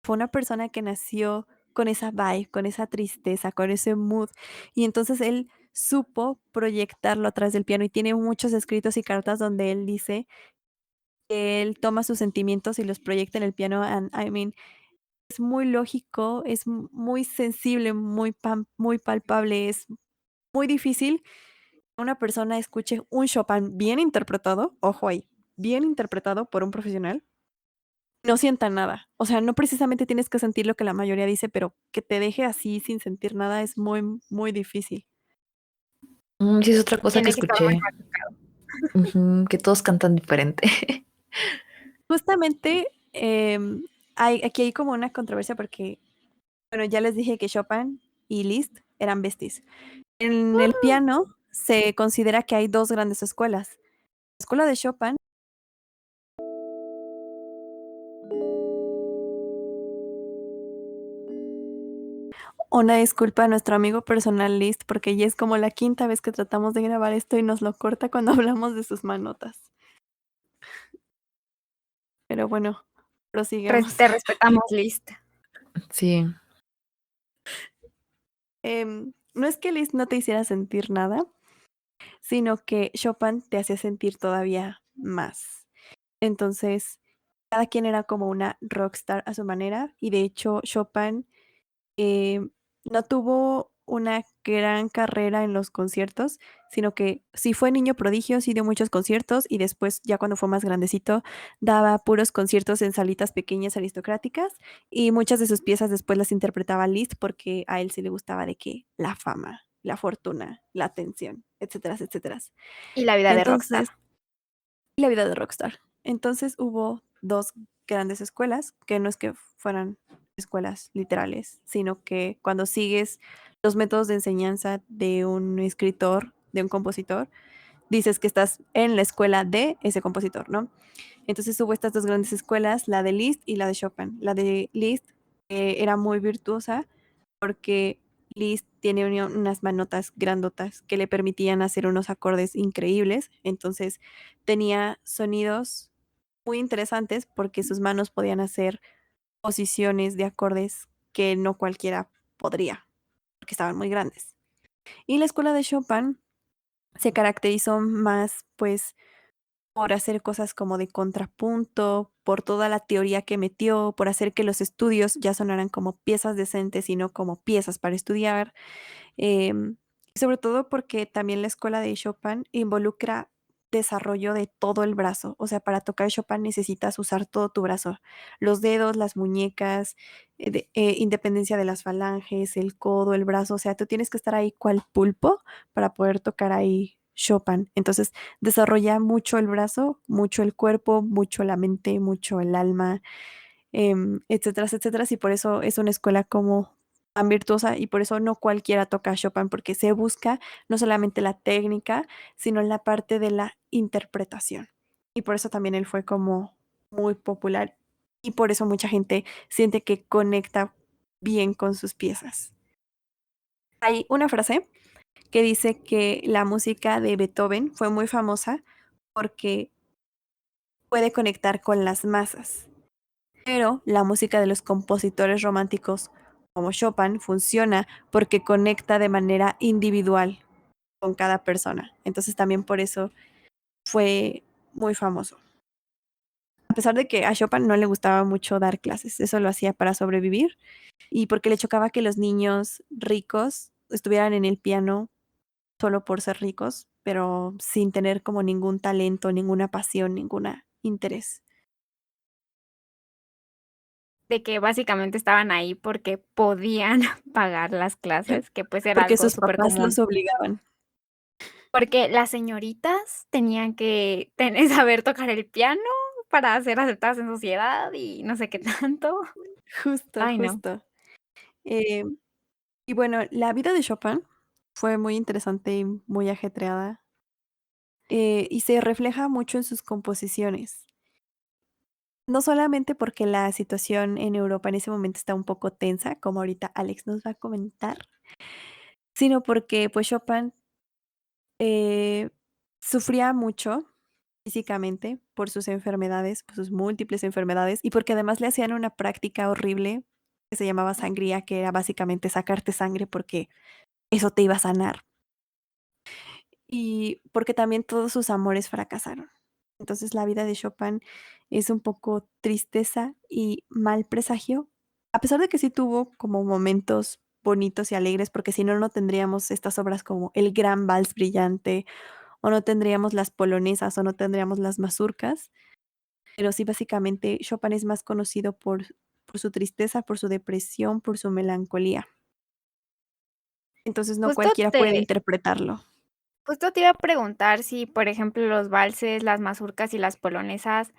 Speaker 2: Fue una persona que nació con esa vibe, con esa tristeza, con ese mood, y entonces él supo proyectarlo a través del piano y tiene muchos escritos y cartas donde él dice él toma sus sentimientos y los proyecta en el piano, and I mean, es muy lógico, es muy sensible, muy palpable, es muy difícil que una persona escuche un Chopin bien interpretado, ojo ahí, bien interpretado por un profesional, no sienta nada. O sea, no precisamente tienes que sentir lo que la mayoría dice, pero que te deje así sin sentir nada es muy, muy difícil.
Speaker 3: Sí, es otra cosa que
Speaker 1: Tiene que estar muy
Speaker 3: escuché. Ujú, que todos cantan diferente.
Speaker 2: Justamente, aquí hay como una controversia porque, bueno, ya les dije que Chopin y Liszt eran besties. En el piano se considera que hay 2 grandes escuelas. La escuela de Chopin. Una disculpa a nuestro amigo personal Liszt, porque ya es como la quinta vez que tratamos de grabar esto y nos lo corta cuando hablamos de sus manotas. Pero bueno, prosigamos.
Speaker 1: Te respetamos, List.
Speaker 3: Sí.
Speaker 2: No es que Liszt no te hiciera sentir nada, sino que Chopin te hacía sentir todavía más. Entonces, cada quien era como una rockstar a su manera, y de hecho Chopin eh, no tuvo una gran carrera en los conciertos, sino que sí fue niño prodigio, sí dio muchos conciertos y después, ya cuando fue más grandecito, daba puros conciertos en salitas pequeñas aristocráticas y muchas de sus piezas después las interpretaba Liszt porque a él sí le gustaba de que la fama, la fortuna, la atención, etcétera, etcétera.
Speaker 1: Y la vida de rockstar.
Speaker 2: Entonces, la vida de rockstar. Entonces hubo 2 grandes escuelas, que no es que fueran escuelas literales, sino que cuando sigues los métodos de enseñanza de un escritor, de un compositor, dices que estás en la escuela de ese compositor, ¿no? Entonces hubo estas 2 grandes escuelas, la de Liszt y la de Chopin. La de Liszt era muy virtuosa porque Liszt tiene unas manotas grandotas que le permitían hacer unos acordes increíbles. Entonces tenía sonidos muy interesantes porque sus manos podían hacer posiciones de acordes que no cualquiera podría, porque estaban muy grandes. Y la escuela de Chopin se caracterizó más, pues, por hacer cosas como de contrapunto, por toda la teoría que metió, por hacer que los estudios ya sonaran como piezas decentes y no como piezas para estudiar. Sobre todo porque también la escuela de Chopin involucra desarrollo de todo el brazo. O sea, para tocar Chopin necesitas usar todo tu brazo, los dedos, las muñecas, independencia de las falanges, el codo, el brazo. O sea, tú tienes que estar ahí cual pulpo para poder tocar ahí Chopin. Entonces, desarrolla mucho el brazo, mucho el cuerpo, mucho la mente, mucho el alma, etcétera, etcétera. Y por eso es una escuela como tan virtuosa y por eso no cualquiera toca Chopin, porque se busca no solamente la técnica, sino la parte de la interpretación. Y por eso también él fue como muy popular y por eso mucha gente siente que conecta bien con sus piezas. Hay una frase que dice que la música de Beethoven fue muy famosa porque puede conectar con las masas. Pero la música de los compositores románticos como Chopin funciona porque conecta de manera individual con cada persona. Entonces también por eso fue muy famoso. A pesar de que a Chopin no le gustaba mucho dar clases, eso lo hacía para sobrevivir y porque le chocaba que los niños ricos estuvieran en el piano solo por ser ricos, pero sin tener como ningún talento, ninguna pasión, ninguna interés.
Speaker 1: De que básicamente estaban ahí porque podían pagar las clases, que pues era
Speaker 2: Porque
Speaker 1: algo
Speaker 2: sus
Speaker 1: súper
Speaker 2: papás
Speaker 1: común.
Speaker 2: los obligaban.
Speaker 1: Porque las señoritas tenían que saber tocar el piano para ser aceptadas en sociedad y no sé qué tanto.
Speaker 2: Justo,
Speaker 1: Ay, no.
Speaker 2: justo. Eh, y bueno, la vida de Chopin fue muy interesante y muy ajetreada, y se refleja mucho en sus composiciones. No solamente porque la situación en Europa en ese momento está un poco tensa, como ahorita Alex nos va a comentar, sino porque pues Chopin eh, sufría mucho físicamente por sus enfermedades, por sus múltiples enfermedades y porque además le hacían una práctica horrible que se llamaba sangría, que era básicamente sacarte sangre porque eso te iba a sanar. Y porque también todos sus amores fracasaron. Entonces la vida de Chopin es un poco tristeza y mal presagio, a pesar de que sí tuvo como momentos bonitos y alegres, porque si no, no tendríamos estas obras como El Gran Vals Brillante, o no tendríamos las polonesas, o no tendríamos las mazurcas. Pero sí, básicamente Chopin es más conocido por su tristeza, por su depresión, por su melancolía. Entonces no
Speaker 1: Justo
Speaker 2: cualquiera puede
Speaker 1: te
Speaker 2: interpretarlo.
Speaker 1: justo te iba a preguntar si, por ejemplo, los valses, las mazurcas y las polonesas,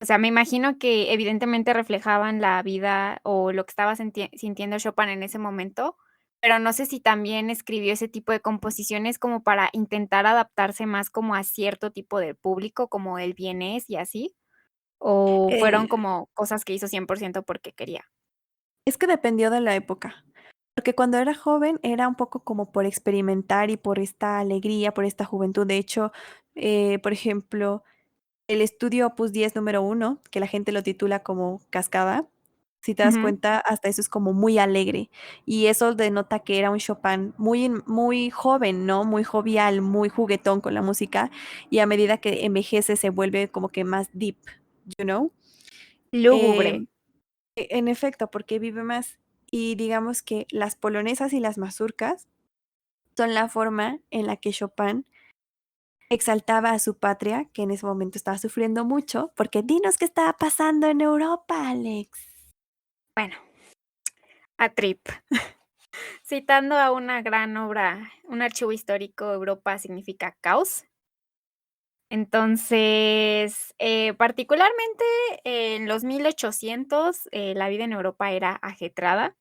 Speaker 1: o sea, me imagino que evidentemente reflejaban la vida o lo que estaba sintiendo Chopin en ese momento, pero no sé si también escribió ese tipo de composiciones como para intentar adaptarse más como a cierto tipo de público, como el vienés y así, o fueron
Speaker 2: Eh,
Speaker 1: como cosas que hizo 100% porque quería.
Speaker 2: es que dependió de la época, porque cuando era joven era un poco como por experimentar y por esta alegría, por esta juventud. De hecho, por ejemplo, el estudio Opus 10 número 1, que la gente lo titula como Cascada, si te das
Speaker 1: Ujú.
Speaker 2: cuenta, hasta eso es como muy alegre, y eso denota que era un Chopin muy joven, ¿no? Muy jovial, muy juguetón con la música, y a medida que envejece se vuelve como que más deep, you know?
Speaker 1: Lúgubre.
Speaker 2: Em, en efecto, porque vive más. Y digamos que las polonesas y las mazurcas son la forma en la que Chopin exaltaba a su patria, que en ese momento estaba sufriendo mucho, porque dinos qué estaba pasando en Europa, Alex.
Speaker 1: Bueno, a trip. Citando a una gran obra, un archivo histórico, Europa significa caos. Entonces, particularmente en los 1800, la vida en Europa era ajetreada,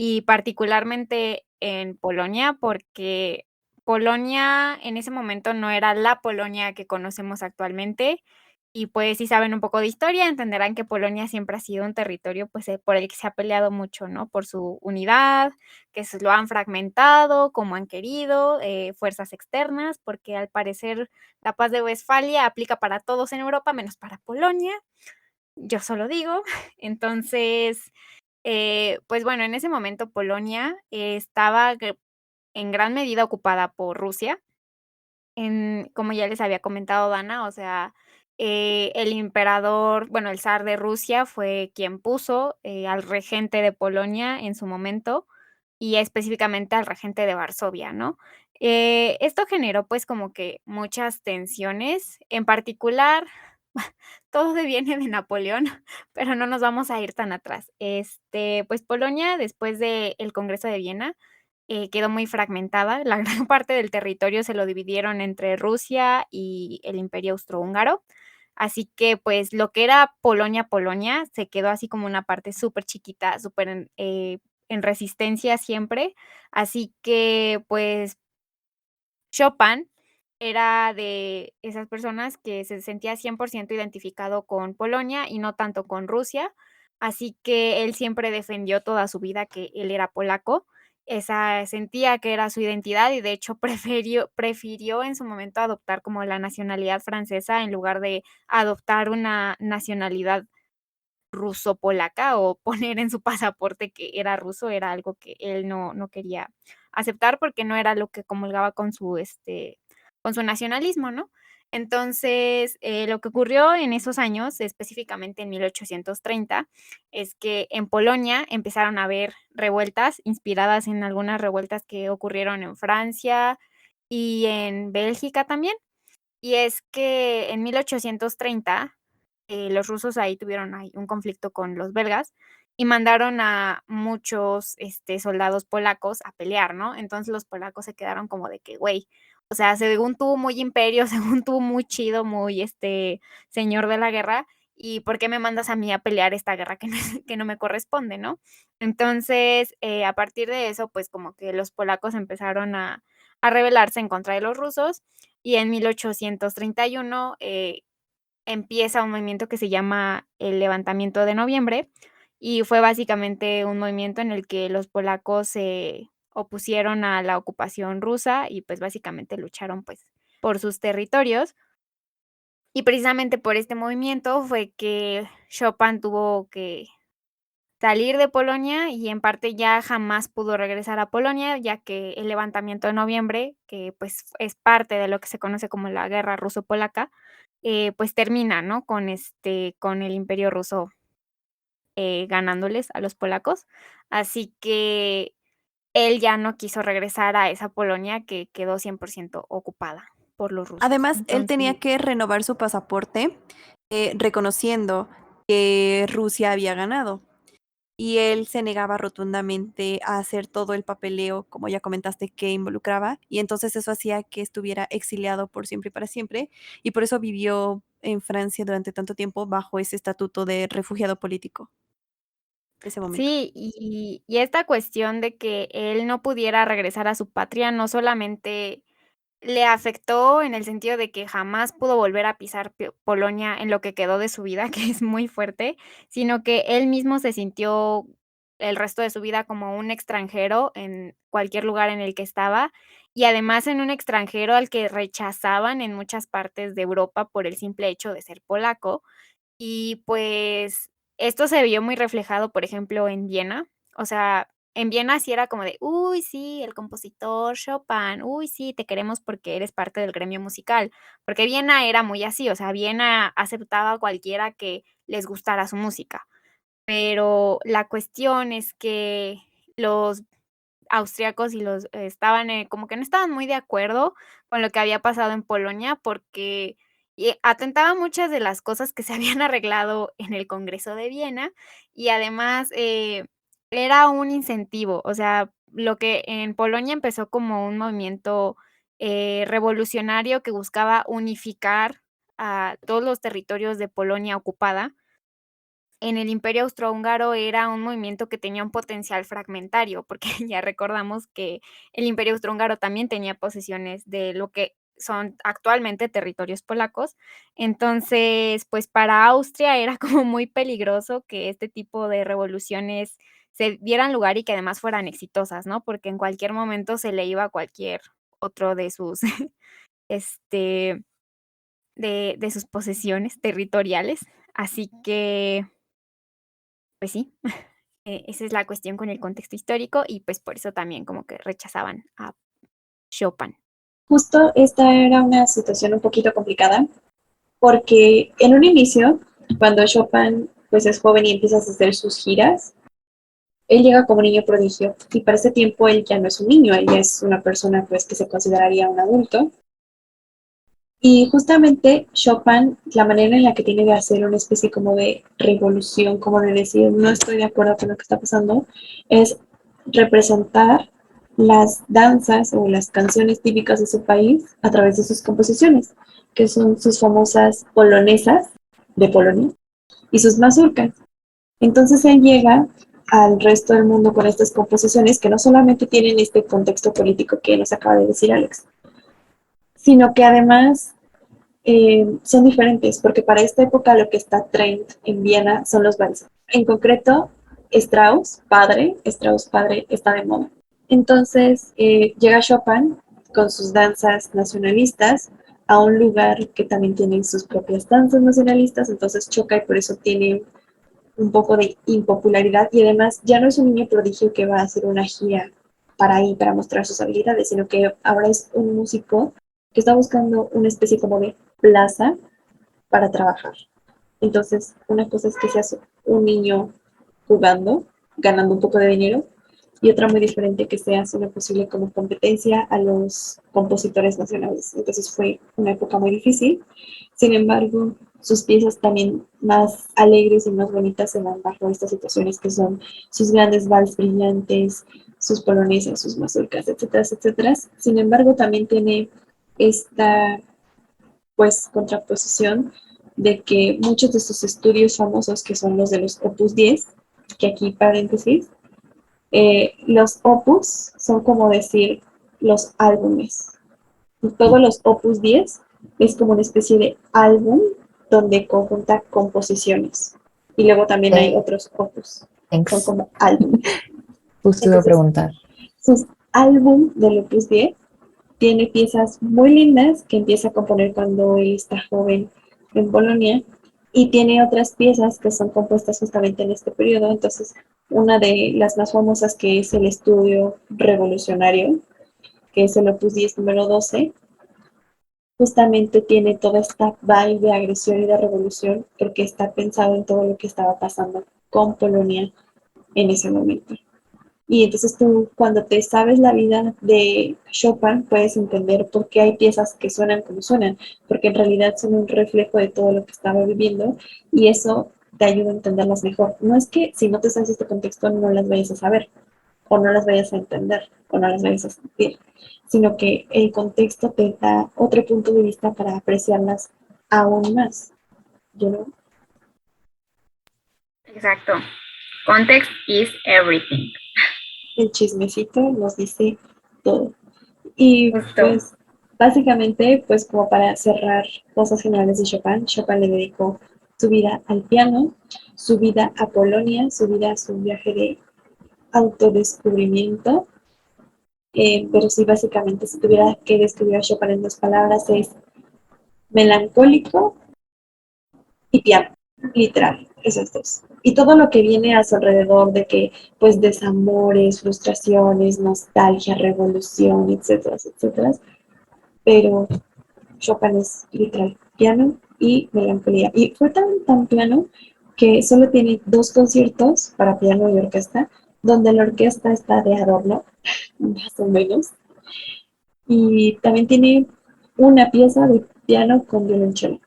Speaker 1: y particularmente en Polonia, porque Polonia en ese momento no era la Polonia que conocemos actualmente. Y, pues, si saben un poco de historia, entenderán que Polonia siempre ha sido un territorio, pues, por el que se ha peleado mucho, ¿no? Por su unidad, que se lo han fragmentado como han querido, fuerzas externas, porque al parecer la Paz de Westfalia aplica para todos en Europa, menos para Polonia. Yo solo digo. Entonces, pues bueno, en ese momento Polonia estaba en gran medida ocupada por Rusia. Como ya les había comentado Dana, o sea, el emperador, bueno, el zar de Rusia fue quien puso, al regente de Polonia en su momento, y específicamente al regente de Varsovia, ¿no? Esto generó, pues, como que muchas tensiones, en particular, todo viene de Napoleón, pero no nos vamos a ir tan atrás. Pues, Polonia, después del Congreso de Viena, quedó muy fragmentada. La gran parte del territorio se lo dividieron entre Rusia y el Imperio Austrohúngaro. Así que, pues, lo que era Polonia, Polonia, se quedó así como una parte súper chiquita, súper en resistencia siempre. Así que, pues, Chopin era de esas personas que se sentía 100% identificado con Polonia y no tanto con Rusia, así que él siempre defendió toda su vida que él era polaco, esa sentía que era su identidad y de hecho prefirió en su momento adoptar como la nacionalidad francesa en lugar de adoptar una nacionalidad ruso-polaca o poner en su pasaporte que era ruso, era algo que él no quería aceptar porque no era lo que comulgaba con su nacionalismo, ¿no? Entonces, lo que ocurrió en esos años, específicamente en 1830, es que en Polonia empezaron a haber revueltas inspiradas en algunas revueltas que ocurrieron en Francia y en Bélgica también. Y es que en 1830 los rusos ahí tuvieron ahí un conflicto con los belgas y mandaron a muchos, soldados polacos a pelear, ¿no? Entonces, los polacos se quedaron como de que, güey, o sea, según tú muy imperio, según tú muy chido, muy, señor de la guerra, ¿y por qué me mandas a mí a pelear esta guerra que no que no me corresponde, no? Entonces, a partir de eso, pues, como que los polacos empezaron a rebelarse en contra de los rusos, y en 1831, empieza un movimiento que se llama el Levantamiento de Noviembre, y fue básicamente un movimiento en el que los polacos se opusieron a la ocupación rusa y, pues, básicamente lucharon, pues, por sus territorios. Y precisamente por este movimiento fue que Chopin tuvo que salir de Polonia y en parte ya jamás pudo regresar a Polonia, ya que el Levantamiento de Noviembre, que, pues, es parte de lo que se conoce como la Guerra Ruso-Polaca, pues termina, ¿no? Con el Imperio Ruso ganándoles a los polacos. Así que él ya no quiso regresar a esa Polonia que quedó 100% ocupada por los rusos.
Speaker 2: Además, él tenía
Speaker 1: Entonces,
Speaker 2: que renovar su pasaporte reconociendo que Rusia había ganado. Y él se negaba rotundamente a hacer todo el papeleo, como ya comentaste, que involucraba. Y entonces eso hacía que estuviera exiliado por siempre y para siempre. Y por eso vivió en Francia durante tanto tiempo bajo ese estatuto de refugiado político. Ese momento.
Speaker 1: sí, y esta cuestión de que él no pudiera regresar a su patria no solamente le afectó en el sentido de que jamás pudo volver a pisar Polonia en lo que quedó de su vida, que es muy fuerte, sino que él mismo se sintió el resto de su vida como un extranjero en cualquier lugar en el que estaba, y además en un extranjero al que rechazaban en muchas partes de Europa por el simple hecho de ser polaco. Y, pues, esto se vio muy reflejado, por ejemplo, en Viena. O sea, en Viena sí era como de: "Uy, sí, el compositor Chopin, uy, sí, te queremos porque eres parte del gremio musical", porque Viena era muy así, o sea, Viena aceptaba a cualquiera que les gustara su música. Pero la cuestión es que los austriacos y los estaban, como que no estaban muy de acuerdo con lo que había pasado en Polonia, porque atentaba muchas de las cosas que se habían arreglado en el Congreso de Viena, y además, era un incentivo, o sea, lo que en Polonia empezó como un movimiento, revolucionario que buscaba unificar a todos los territorios de Polonia ocupada. En el Imperio Austrohúngaro era un movimiento que tenía un potencial fragmentario, porque ya recordamos que el Imperio Austrohúngaro también tenía posesiones de lo que son actualmente territorios polacos. Entonces, pues, para Austria era como muy peligroso que este tipo de revoluciones se dieran lugar y que además fueran exitosas, ¿no? Porque en cualquier momento se le iba a cualquier otro de sus, este, de sus posesiones territoriales. Así que, pues sí. Esa es la cuestión con el contexto histórico y, pues, por eso también como que rechazaban a Chopin.
Speaker 4: Justo esta era una situación un poquito complicada porque en un inicio, cuando Chopin pues es joven y empieza a hacer sus giras, él llega como niño prodigio y para ese tiempo él ya no es un niño, él ya es una persona pues que se consideraría un adulto. Y justamente Chopin, la manera en la que tiene de hacer una especie como de revolución, como de decir, no estoy de acuerdo con lo que está pasando, es representar las danzas o las canciones típicas de su país a través de sus composiciones, que son sus famosas polonesas de Polonia y sus mazurkas. Entonces él llega al resto del mundo con estas composiciones que no solamente tienen este contexto político que nos acaba de decir Alex, sino que además son diferentes, porque para esta época lo que está trend en Viena son los valses. En concreto, Strauss padre está de moda. Entonces llega Chopin con sus danzas nacionalistas a un lugar que también tiene sus propias danzas nacionalistas, entonces choca y por eso tiene un poco de impopularidad y además ya no es un niño prodigio que va a hacer una gira para ahí, para mostrar sus habilidades, sino que ahora es un músico que está buscando una especie como de plaza para trabajar. Entonces, una cosa es que seas un niño jugando, ganando un poco de dinero, y otra muy diferente que seas una posible como competencia a los compositores nacionales. Entonces fue una época muy difícil. Sin embargo, sus piezas también más alegres y más bonitas se van bajo estas situaciones que son sus grandes vals brillantes, sus polonesas, sus mazurcas, etcétera, etcétera. Sin embargo, también tiene esta pues contraposición de que muchos de sus estudios famosos, que son los de los Opus 10, que aquí paréntesis, los opus son como decir los álbumes. Y todos los opus 10 es como una especie de álbum donde conjunta composiciones. Y luego también hay otros opus. Son
Speaker 3: Thanks.
Speaker 4: como álbumes.
Speaker 3: Justo iba a
Speaker 4: Entonces,
Speaker 3: preguntar.
Speaker 4: sus álbum del opus 10 tiene piezas muy lindas que empieza a componer cuando él está joven en Polonia y tiene otras piezas que son compuestas justamente en este periodo. Entonces, una de las más famosas que es el estudio revolucionario, que es el Opus 10 número 12, justamente tiene toda esta vibe de agresión y de revolución porque está pensado en todo lo que estaba pasando con Polonia en ese momento. Y entonces tú, cuando te sabes la vida de Chopin, puedes entender por qué hay piezas que suenan como suenan, porque en realidad son un reflejo de todo lo que estaba viviendo y eso te ayuda a entenderlas mejor. No es que si no te sabes este contexto no las vayas a saber, o no las vayas a entender, o no las vayas a sentir, sino que el contexto te da otro punto de vista para apreciarlas aún más. ¿You know?
Speaker 1: Exacto. Context is everything.
Speaker 4: El chismecito nos dice todo. Y
Speaker 1: Justo.
Speaker 4: pues básicamente, pues como para cerrar cosas generales de Chopin, Chopin le dedicó su vida al piano, su vida a Polonia, su vida a su viaje de autodescubrimiento. Pero sí, básicamente, si tuviera que describir a Chopin en 2 palabras, es melancólico y piano, literal, esos dos. Y todo lo que viene a su alrededor de que, pues, desamores, frustraciones, nostalgia, revolución, etcétera, etcétera. Pero Chopin es literal piano y melancolía. Y fue tan piano que solo tiene 2 conciertos para piano y orquesta, donde la orquesta está de adorno, más o menos. Y también tiene una pieza de piano con violonchelo,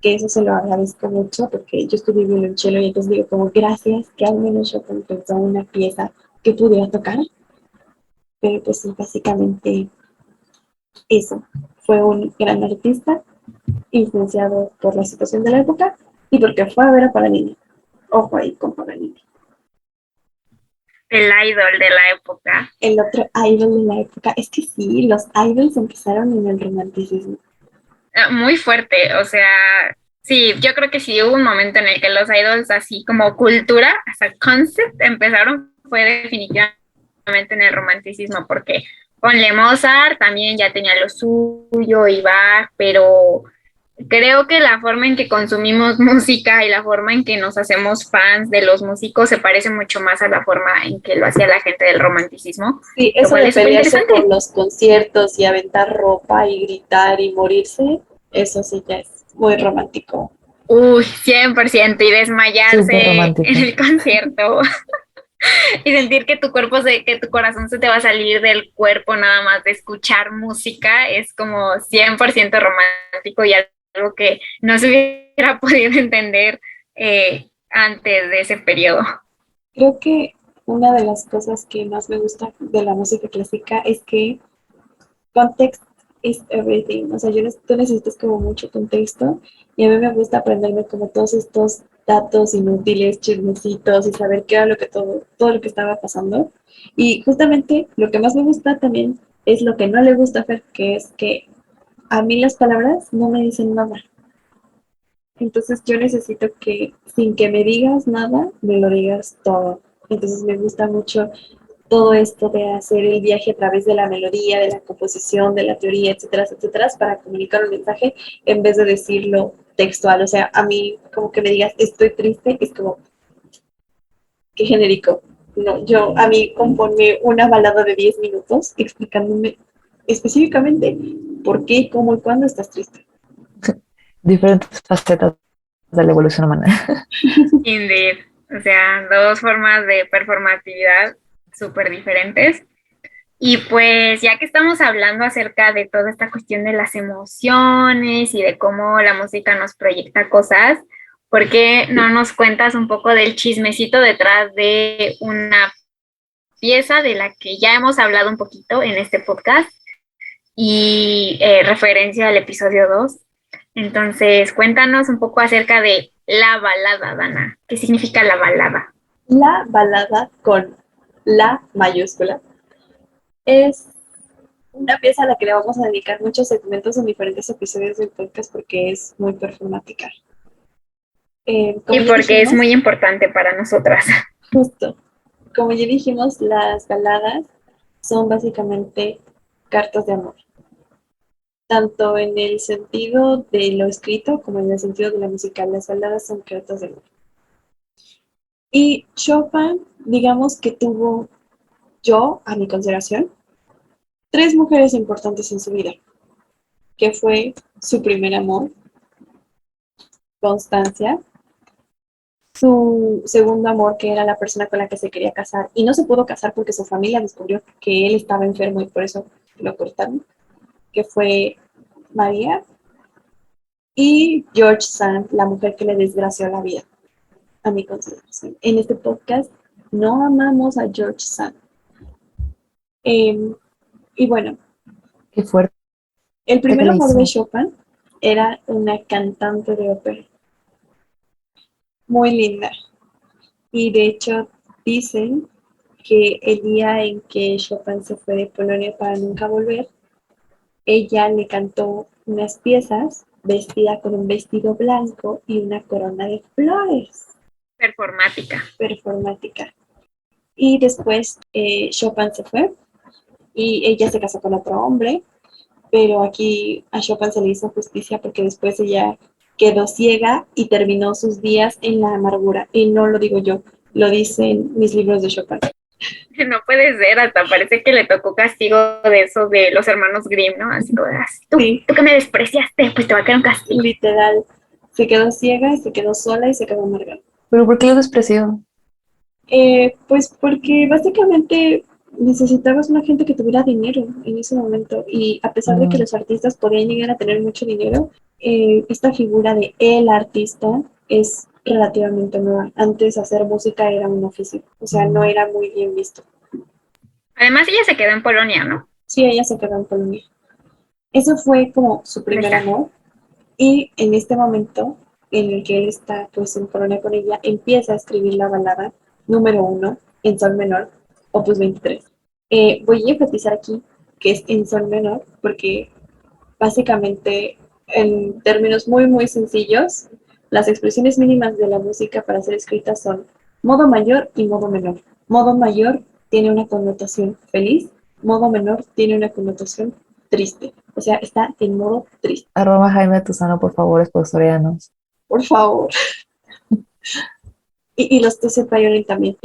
Speaker 4: que eso se lo agradezco mucho porque yo estudié violonchelo y entonces digo como gracias que al menos Chopin pensó una pieza que pudiera tocar. Pero pues sí, básicamente eso. Fue un gran artista influenciado por la situación de la época y porque fue a ver a Paganini. Ojo ahí con Paganini.
Speaker 1: El idol de la época.
Speaker 4: El otro idol de la época, es que sí, los idols empezaron en el romanticismo.
Speaker 1: Muy fuerte, o sea, sí, yo creo que sí hubo un momento en el que los idols así como cultura, hasta concept, empezaron, fue definitivamente en el romanticismo, porque ponle Mozart también ya tenía lo suyo y Bach, pero creo que la forma en que consumimos música y la forma en que nos hacemos fans de los músicos se parece mucho más a la forma en que lo hacía la gente del romanticismo,
Speaker 4: Sí,
Speaker 1: lo
Speaker 4: eso
Speaker 1: cual
Speaker 4: de
Speaker 1: es súper
Speaker 4: pelearse
Speaker 1: interesante.
Speaker 4: por los conciertos y aventar ropa y gritar y morirse, eso sí ya es muy romántico.
Speaker 1: Uy, 100%, y
Speaker 3: Súper
Speaker 1: desmayarse
Speaker 3: romántico.
Speaker 1: en el concierto y sentir que que tu corazón se te va a salir del cuerpo nada más de escuchar música, es como 100% romántico y algo que no se hubiera podido entender antes de ese periodo.
Speaker 4: Creo que una de las cosas que más me gusta de la música clásica es que context is everything. O sea, tú necesitas como mucho contexto y a mí me gusta aprenderme como todos estos datos inútiles, chismecitos y saber qué era todo lo que estaba pasando. Y justamente lo que más me gusta también es lo que no le gusta a Fer, que es que a mí las palabras no me dicen nada. Entonces yo necesito que sin que me digas nada, me lo digas todo. Entonces me gusta mucho todo esto de hacer el viaje a través de la melodía, de la composición, de la teoría, etcétera, etcétera, para comunicar un mensaje en vez de decirlo textual. O sea, a mí como que me digas estoy triste, es como que genérico. No, a mí componme una balada de 10 minutos explicándome específicamente por qué, cómo y cuándo estás triste.
Speaker 3: Diferentes facetas de la evolución humana.
Speaker 1: Indeed. O sea, dos formas de performatividad súper diferentes. Y pues ya que estamos hablando acerca de toda esta cuestión de las emociones y de cómo la música nos proyecta cosas, ¿por qué no nos cuentas un poco del chismecito detrás de una pieza de la que ya hemos hablado un poquito en este podcast y referencia al episodio 2? Entonces, cuéntanos un poco acerca de la balada, Dana. ¿Qué significa la balada?
Speaker 4: La balada con la mayúscula es una pieza a la que le vamos a dedicar muchos segmentos en diferentes episodios del podcast porque es muy performática. Como
Speaker 1: Y
Speaker 4: ya
Speaker 1: porque es
Speaker 4: dijimos,
Speaker 1: muy importante para nosotras.
Speaker 4: justo, como ya dijimos, las baladas son básicamente cartas de amor, tanto en el sentido de lo escrito como en el sentido de la música. Las baladas son cartas de amor. Y Chopin, digamos que tuvo, yo, a mi consideración, 3 mujeres importantes en su vida. que fue su primer amor, Constancia, su segundo amor, que era la persona con la que se quería casar, y no se pudo casar porque su familia descubrió que él estaba enfermo y por eso lo cortaron, que fue María, y George Sand, la mujer que le desgració la vida, a mi consideración. En este podcast no amamos a George Sand. Y bueno,
Speaker 3: Qué fuerte
Speaker 4: el
Speaker 3: que
Speaker 4: primer
Speaker 3: le
Speaker 4: amor de
Speaker 3: hizo.
Speaker 4: Chopin era una cantante de ópera, muy linda. Y de hecho dicen que el día en que Chopin se fue de Polonia para nunca volver, ella le cantó unas piezas vestida con un vestido blanco y una corona de flores. Performática. Y después Chopin se fue y ella se casó con otro hombre, pero aquí a Chopin se le hizo justicia porque después ella quedó ciega y terminó sus días en la amargura. Y no lo digo yo, lo dicen mis libros de Chopin.
Speaker 1: No puede ser, hasta parece que le tocó castigo de esos de los hermanos Grimm, ¿no? Así como, tú,
Speaker 4: Sí.
Speaker 1: tú que me despreciaste, pues te va a caer un castigo.
Speaker 4: Literal, se quedó ciega y se quedó sola y se quedó amargada.
Speaker 3: ¿Pero por qué lo despreció?
Speaker 4: Pues porque básicamente necesitabas una gente que tuviera dinero en ese momento y a pesar de que los artistas podían llegar a tener mucho dinero, esta figura de el artista es relativamente nueva. Antes hacer música era un oficio, o sea, no era muy bien visto.
Speaker 1: Además, ella se quedó en Polonia, ¿no?
Speaker 4: Sí, ella se quedó en Colombia. Eso fue como su primer amor y en este momento en el que él está pues en Polonia con ella, empieza a escribir la balada número 1 en sol menor, opus 23. Voy a enfatizar aquí que es en sol menor porque básicamente en términos muy muy sencillos, las expresiones mínimas de la música para ser escritas son modo mayor y modo menor. Modo mayor tiene una connotación feliz, modo menor tiene una connotación triste. O sea, está en modo triste.
Speaker 3: @Jaime Tuzano, por favor, esposoreanos.
Speaker 4: Por favor. Y los Tuzet Violin también.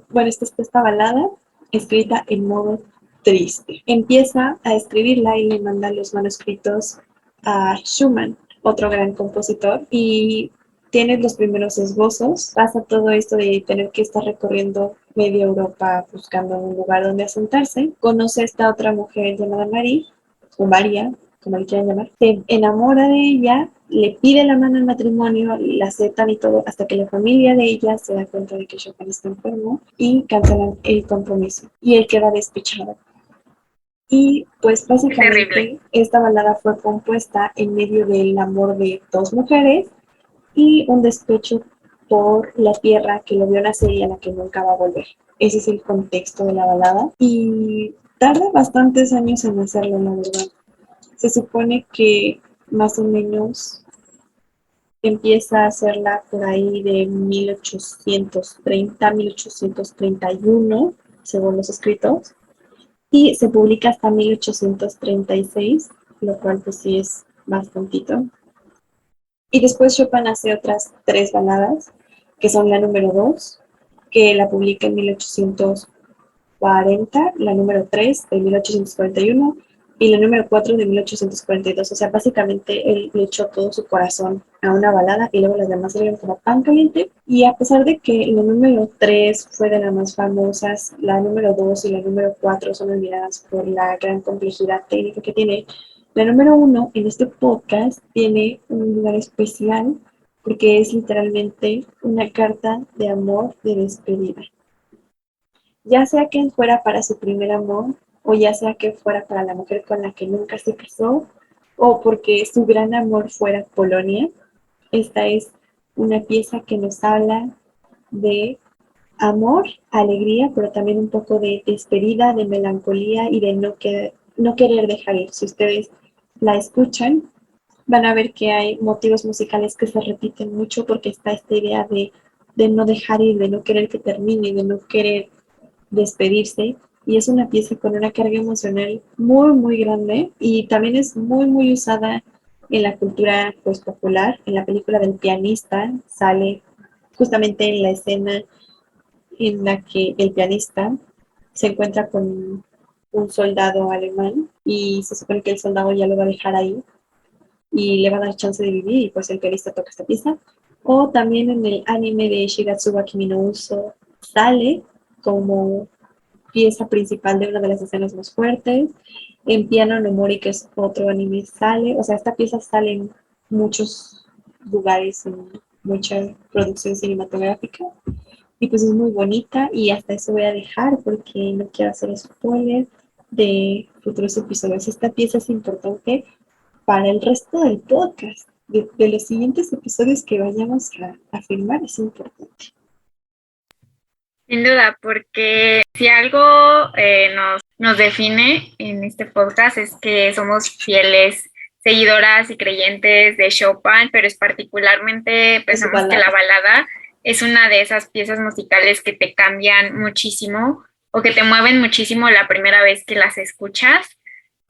Speaker 4: Bueno, esta balada escrita en modo triste. Empieza a escribirla y le manda los manuscritos a Schumann, otro gran compositor, y tiene los primeros esbozos. Pasa todo esto de tener que estar recorriendo media Europa buscando un lugar donde asentarse. Conoce a esta otra mujer llamada Marie, o María, como le quieran llamar, se enamora de ella, le pide la mano en matrimonio, la aceptan y todo, hasta que la familia de ella se da cuenta de que Chopin está enfermo y cancelan el compromiso. Y él queda despechado. Y pues básicamente esta balada fue compuesta en medio del amor de dos mujeres y un despecho por la tierra que lo vio nacer y a la que nunca va a volver. Ese es el contexto de la balada y tarda bastantes años en hacerlo, la verdad. Se supone que más o menos empieza a hacerla por ahí de 1830, 1831, según los escritos, y se publica hasta 1836, lo cual pues sí es bastantito. Y después Chopin hace otras 3 baladas, que son la número 2, que la publica en 1840, la número 3 de 1841 y la número 4 de 1842. O sea, básicamente él le echó todo su corazón a una balada y luego las demás salieron como pan caliente. Y a pesar de que la número 3 fue de las más famosas, la número 2 y la número 4 son olvidadas por la gran complejidad técnica que tiene, la número 1 en este podcast tiene un lugar especial porque es literalmente una carta de amor de despedida. Ya sea que fuera para su primer amor, o ya sea que fuera para la mujer con la que nunca se casó, o porque su gran amor fuera Polonia, esta es una pieza que nos habla de amor, alegría, pero también un poco de despedida, de melancolía y de no querer dejar ir. Si ustedes la escuchan, van a ver que hay motivos musicales que se repiten mucho porque está esta idea de no dejar ir, de no querer que termine, de no querer despedirse. Y es una pieza con una carga emocional muy, muy grande y también es muy, muy usada en la cultura pues, popular. En la película del pianista sale justamente en la escena en la que el pianista se encuentra con un soldado alemán y se supone que el soldado ya lo va a dejar ahí y le va a dar chance de vivir y pues el pianista toca esta pieza. O también en el anime de Shigatsu wa Kimi no Uso sale como pieza principal de una de las escenas más fuertes. En Piano no Mori, que es otro anime, sale, o sea, esta pieza sale en muchos lugares, en mucha producción cinematográfica, y pues es muy bonita, y hasta eso voy a dejar porque no quiero hacer spoiler de futuros episodios. Esta pieza es importante para el resto del podcast, de los siguientes episodios que vayamos a filmar, es importante.
Speaker 1: Sin duda, porque si algo nos define en este podcast es que somos fieles seguidoras y creyentes de Chopin, pero es particularmente pensamos que la balada es una de esas piezas musicales que te cambian muchísimo o que te mueven muchísimo la primera vez que las escuchas.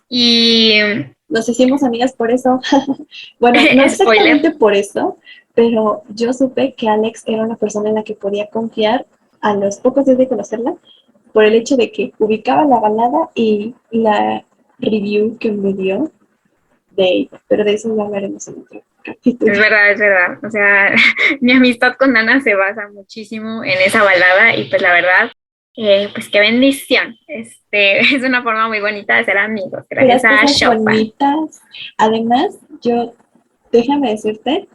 Speaker 1: Y
Speaker 4: nos hicimos amigas por eso. Bueno, no exactamente por eso, pero yo supe que Alex era una persona en la que podía confiar a los pocos días de conocerla, por el hecho de que ubicaba la balada y la review que me dio de ella, pero de eso ya hablaremos en otro capítulo.
Speaker 1: Es verdad. O sea, mi amistad con Ana se basa muchísimo en esa balada y pues la verdad, pues qué bendición. Es una forma muy bonita de ser amigos, gracias a Chopin.
Speaker 4: Bonitas. Además, déjame decirte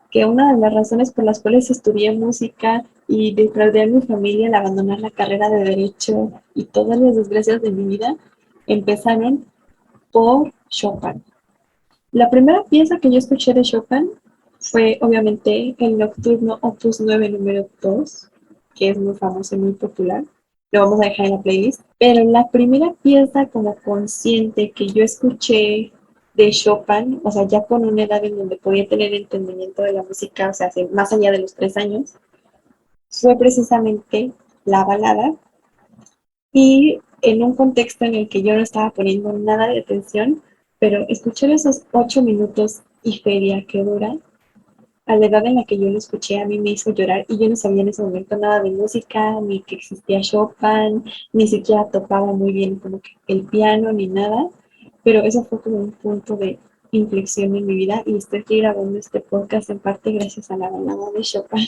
Speaker 4: que una de las razones por las cuales estudié música y defraudé a mi familia al abandonar la carrera de Derecho y todas las desgracias de mi vida empezaron por Chopin. La primera pieza que yo escuché de Chopin fue obviamente el Nocturno Opus 9 número 2, que es muy famoso y muy popular. Lo vamos a dejar en la playlist. Pero la primera pieza como consciente que yo escuché de Chopin, o sea, ya con una edad en donde podía tener entendimiento de la música, o sea, más allá de los 3 años, fue precisamente la balada, y en un contexto en el que yo no estaba poniendo nada de atención, pero escuchar esos 8 minutos y feria que dura, a la edad en la que yo lo escuché, a mí me hizo llorar, y yo no sabía en ese momento nada de música, ni que existía Chopin, ni siquiera tocaba muy bien como que el piano, ni nada, pero eso fue como un punto de inflexión en mi vida, y estoy aquí grabando este podcast en parte gracias a la balada de Chopin.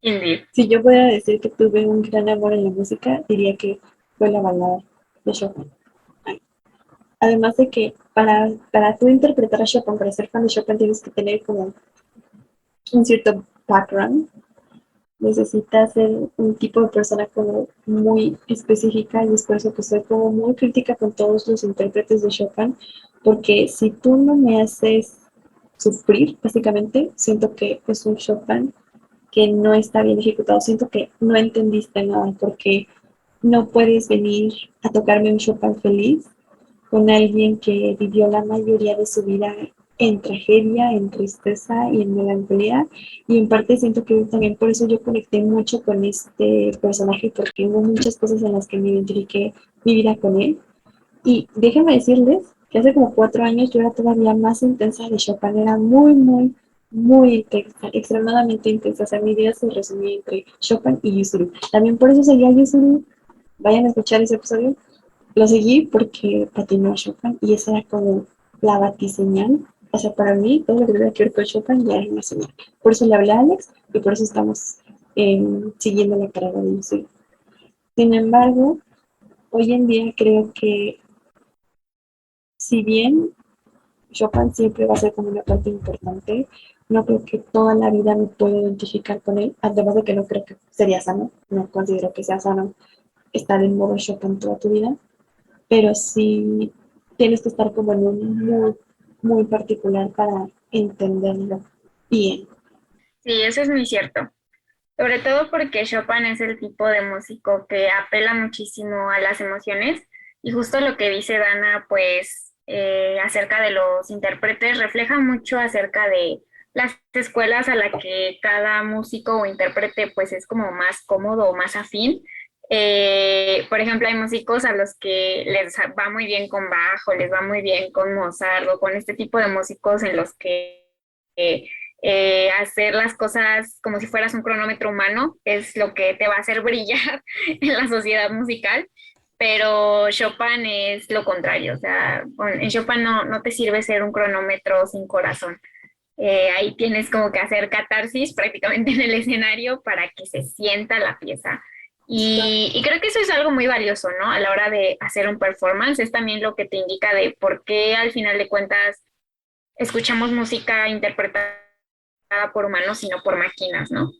Speaker 1: Indeed.
Speaker 4: Si yo pudiera decir que tuve un gran amor en la música, diría que fue la balada de Chopin. Además de que para tú interpretar a Chopin, para ser fan de Chopin, tienes que tener como un cierto background. Necesitas ser un tipo de persona como muy específica, y es por eso que soy como muy crítica con todos los intérpretes de Chopin, porque si tú no me haces sufrir, básicamente, siento que es un Chopin que no está bien ejecutado, siento que no entendiste nada, porque no puedes venir a tocarme un Chopin feliz con alguien que vivió la mayoría de su vida en tragedia, en tristeza y en melancolía, y en parte siento que también por eso yo conecté mucho con este personaje, porque hubo muchas cosas en las que me identifiqué mi vida con él. Y déjenme decirles que hace como 4 años yo era todavía más intensa de Chopin, era muy, muy, muy intensa, extremadamente intensa. O sea, mi vida se resumía entre Chopin y Yusuru. También por eso seguía a Yusuru. Vayan a escuchar ese episodio. Lo seguí porque patinó a Chopin, y esa era como la batiseñal. O sea, para mí, todo lo que tuviera que ver con Chopin ya era una señal. Por eso le hablé a Alex y por eso estamos siguiendo la carrera de Yusuru. Sin embargo, hoy en día creo que, si bien Chopin siempre va a ser como una parte importante, no creo que toda la vida me pueda identificar con él, además de que no creo que sería sano, no considero que sea sano estar en modo Chopin toda tu vida, pero sí tienes que estar como en un muy, muy particular para entenderlo bien.
Speaker 1: Sí, eso es muy cierto. Sobre todo porque Chopin es el tipo de músico que apela muchísimo a las emociones, y justo lo que dice Dana, pues acerca de los intérpretes, refleja mucho acerca de las escuelas a las que cada músico o intérprete pues es como más cómodo o más afín. Por ejemplo, hay músicos a los que les va muy bien con Bach, o les va muy bien con Mozart, o con este tipo de músicos en los que hacer las cosas como si fueras un cronómetro humano es lo que te va a hacer brillar en la sociedad musical. pero Chopin es lo contrario, o sea, en Chopin no te sirve ser un cronómetro sin corazón. Ahí tienes como que hacer catarsis prácticamente en el escenario para que se sienta la pieza. Y creo que eso es algo muy valioso, ¿no? A la hora de hacer un performance, es también lo que te indica de por qué al final de cuentas escuchamos música interpretada por humanos y no por máquinas, ¿no?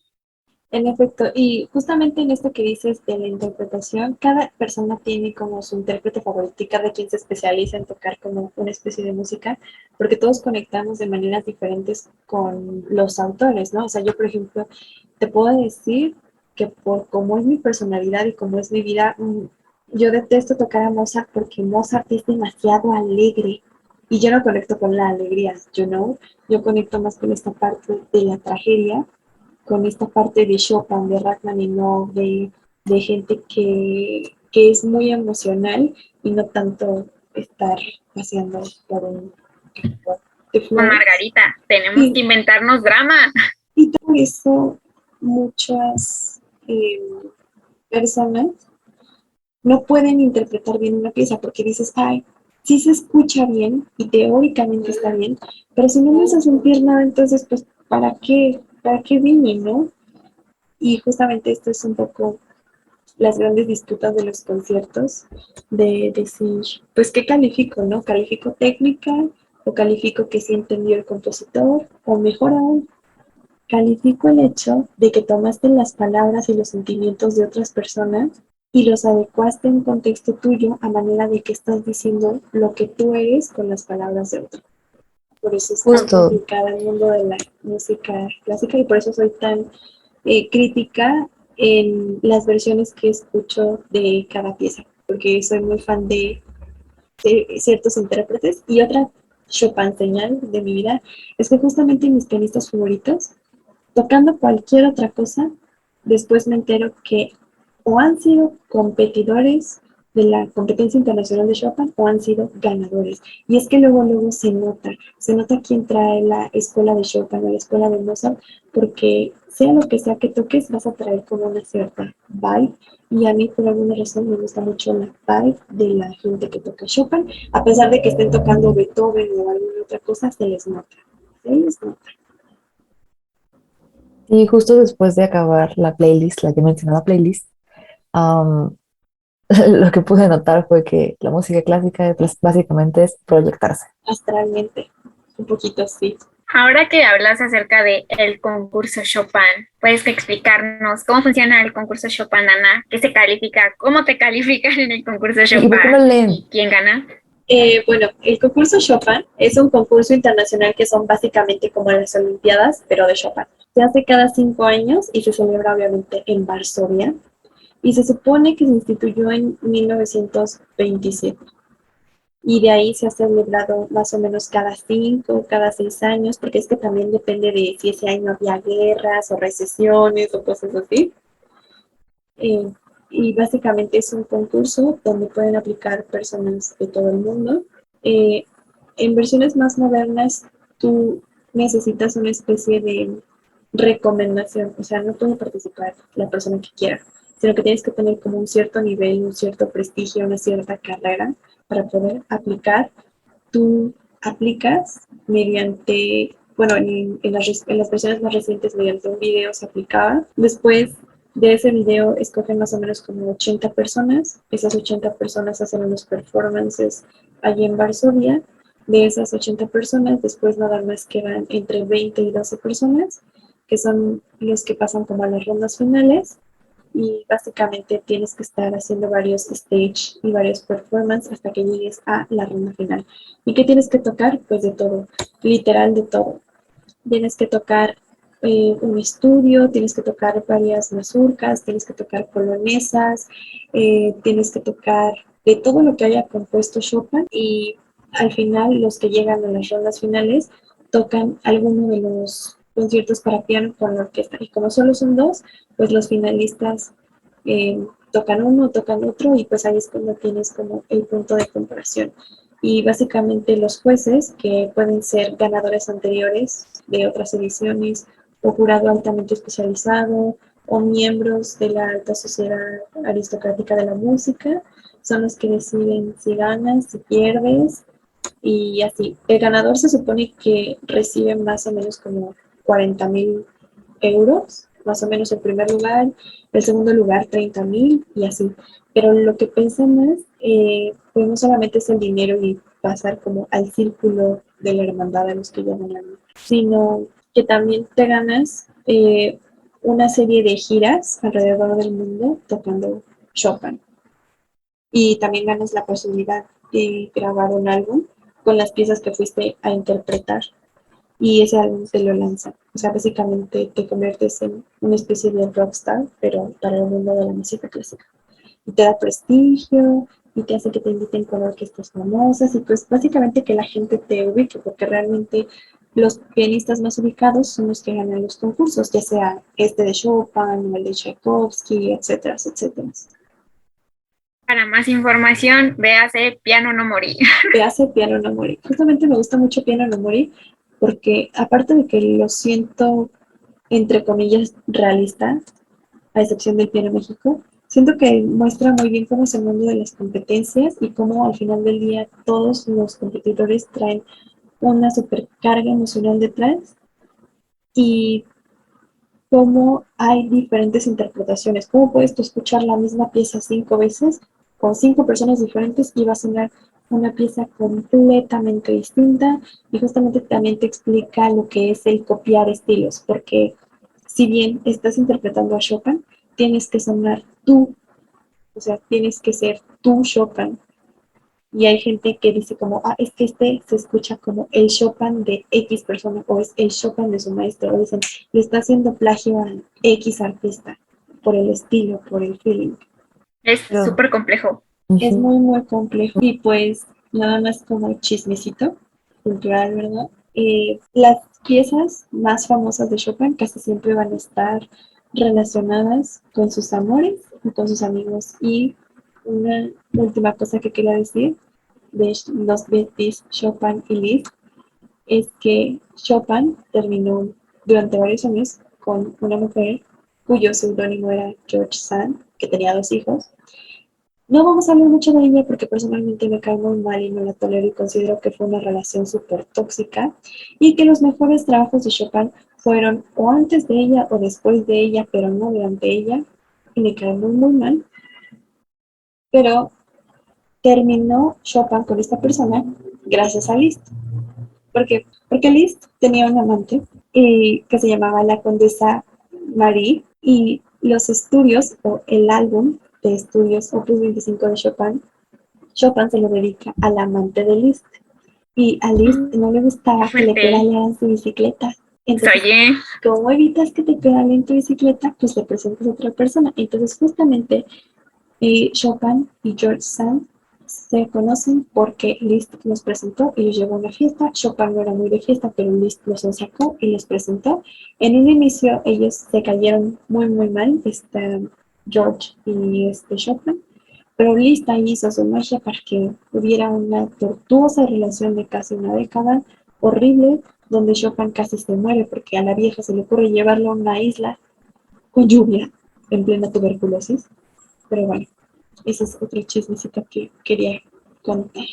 Speaker 4: En efecto, y justamente en esto que dices de la interpretación, cada persona tiene como su intérprete favorito y cada quien se especializa en tocar como una especie de música, porque todos conectamos de maneras diferentes con los autores, ¿no? O sea, yo, por ejemplo, te puedo decir que por cómo es mi personalidad y cómo es mi vida, yo detesto tocar a Mozart porque Mozart es demasiado alegre y yo no conecto con la alegría, yo conecto más con esta parte de la tragedia, con esta parte de Chopin, de Rachmaninoff, de gente que es muy emocional y no tanto estar paseando por un campo de
Speaker 1: Con
Speaker 4: flores.
Speaker 1: Margarita, tenemos
Speaker 4: Sí,
Speaker 1: que inventarnos drama.
Speaker 4: y por eso muchas personas no pueden interpretar bien una pieza porque dices, ay, sí se escucha bien y teóricamente está bien, pero si no me hace sentir nada, entonces, pues, ¿para qué vine, no? Y justamente esto es un poco las grandes disputas de los conciertos, de decir, pues, ¿qué califico, no? ¿Califico técnica o califico que sí entendió el compositor? O mejor aún, califico el hecho de que tomaste las palabras y los sentimientos de otras personas y los adecuaste en contexto tuyo a manera de que estás diciendo lo que tú eres con las palabras de otro. Por eso es tan
Speaker 3: Justo,
Speaker 4: complicado el mundo de la música clásica y por eso soy tan crítica en las versiones que escucho de cada pieza, porque soy muy fan de ciertos intérpretes. Y otra Chopin señal de mi vida es que justamente mis pianistas favoritos, tocando cualquier otra cosa, después me entero que o han sido competidores de la competencia internacional de Chopin o han sido ganadores. Y es que luego se nota quién trae la escuela de Chopin o la escuela de Mozart, porque sea lo que sea que toques, vas a traer como una cierta vibe. Y a mí, por alguna razón, me gusta mucho la vibe de la gente que toca Chopin, a pesar de que estén tocando Beethoven o alguna otra cosa, se les nota. Se les nota.
Speaker 3: y justo después de acabar la playlist, la que mencionaba playlist, am, lo que pude notar fue que la música clásica pues, básicamente es proyectarse.
Speaker 4: Astralmente, un poquito así.
Speaker 1: Ahora que hablas acerca del concurso Chopin, ¿puedes explicarnos cómo funciona el concurso Chopin, Ana? ¿Qué se califica? ¿Cómo te califican en el concurso
Speaker 3: ¿Y por qué no
Speaker 1: Chopin?
Speaker 3: leen?
Speaker 1: ¿Y quién gana?
Speaker 4: Bueno, el concurso Chopin es un concurso internacional que son básicamente como las Olimpiadas, pero de Chopin. Se hace cada 5 años y se celebra obviamente en Varsovia y se supone que se instituyó en 1927. Y de ahí se ha celebrado más o menos cada 5, cada 6 años, porque es que también depende de si ese año había guerras o recesiones o cosas así. Eh, y básicamente es un concurso donde pueden aplicar personas de todo el mundo. Eh, en versiones más modernas, tú necesitas una especie de recomendación, o sea, no puede participar la persona que quiera, sino que tienes que tener como un cierto nivel, un cierto prestigio, una cierta carrera para poder aplicar. Tú aplicas mediante, bueno, en las versiones más recientes mediante un video se aplicaba. Después de ese video escogen más o menos como 80 personas. Esas 80 personas hacen unos performances allí en Varsovia. De esas 80 personas, después nada más quedan entre 20 y 12 personas, que son los que pasan como a las rondas finales y básicamente tienes que estar haciendo varios stage y varios performances hasta que llegues a la ronda final. ¿Y qué tienes que tocar? Pues de todo, literal de todo. Tienes que tocar un estudio, tienes que tocar varias mazurcas, tienes que tocar polonesas, tienes que tocar de todo lo que haya compuesto Chopin y al final los que llegan a las rondas finales tocan alguno de los conciertos para piano con la orquesta y como solo son dos, pues los finalistas tocan uno, tocan otro y pues ahí es cuando tienes como el punto de comparación. Y básicamente los jueces, que pueden ser ganadores anteriores de otras ediciones o jurado altamente especializado o miembros de la alta sociedad aristocrática de la música, son los que deciden si ganas, si pierdes y así. El ganador se supone que recibe más o menos como 40,000 euros, más o menos el primer lugar, el segundo lugar 30,000 y así. Pero lo que pesa más, pues no solamente es el dinero y pasar como al círculo de la hermandad a los que ya ganaron, sino que también te ganas una serie de giras alrededor del mundo tocando Chopin. Y también ganas la posibilidad de grabar un álbum con las piezas que fuiste a interpretar y ese álbum te lo lanza. O sea, básicamente te conviertes en una especie de rockstar, pero para el mundo de la música clásica. Y te da prestigio y te hace que te inviten con orquestas famosas y pues básicamente que la gente te ubique, porque realmente los pianistas más ubicados son los que ganan los concursos, ya sea este de Chopin o el de Tchaikovsky, etcétera, etcétera.
Speaker 1: Para más información, véase Piano no Morí.
Speaker 4: Véase Piano no Morir. Justamente me gusta mucho Piano no Morir porque aparte de que lo siento entre comillas realista, a excepción del Piano México, siento que muestra muy bien cómo es el mundo de las competencias y cómo al final del día todos los competidores traen una supercarga emocional detrás y cómo hay diferentes interpretaciones. Cómo puedes tú escuchar la misma pieza 5 veces con 5 personas diferentes y va a sonar una pieza completamente distinta y justamente también te explica lo que es el copiar estilos, porque si bien estás interpretando a Chopin, tienes que sonar tú, o sea, tienes que ser tú Chopin. Y hay gente que dice como, es que este se escucha como el Chopin de X persona o es el Chopin de su maestro. O dicen, le está haciendo plagio a X artista por el estilo, por el feeling.
Speaker 1: Es súper complejo.
Speaker 4: Es muy, muy complejo. Y pues nada más como chismecito cultural, ¿verdad? Las piezas más famosas de Chopin casi siempre van a estar relacionadas con sus amores y con sus amigos. Y una última cosa que quería decir de los Beatles, Chopin y Liszt, es que Chopin terminó durante varios años con una mujer cuyo seudónimo era George Sand, que tenía 2 hijos. No vamos a hablar mucho de ella porque personalmente me cae muy mal y no la tolero y considero que fue una relación súper tóxica y que los mejores trabajos de Chopin fueron o antes de ella o después de ella, pero no durante ella y me cae muy muy mal. Pero terminó Chopin con esta persona gracias a Liszt. ¿Por qué? Porque Liszt tenía un amante que se llamaba la Condesa Marie y los estudios o el álbum de estudios Opus 25 de Chopin, Chopin se lo dedica al amante de Liszt y a Liszt no le gustaba que le pedalearan su bicicleta. Entonces,
Speaker 1: Oye,
Speaker 4: ¿cómo evitas que te pedalen tu bicicleta? Pues le presentas a otra persona. Entonces, justamente Chopin y George Sand se conocen porque Liszt los presentó y los llevó a una fiesta. Chopin no era muy de fiesta, pero Liszt los sacó y los presentó. En un inicio ellos se cayeron muy muy mal, George y Chopin, pero Liszt ahí hizo su magia para que hubiera una tortuosa relación de casi una década, horrible, donde Chopin casi se muere porque a la vieja se le ocurre llevarlo a una isla con lluvia en plena tuberculosis. Pero bueno, ese es otro chismecito que quería contar.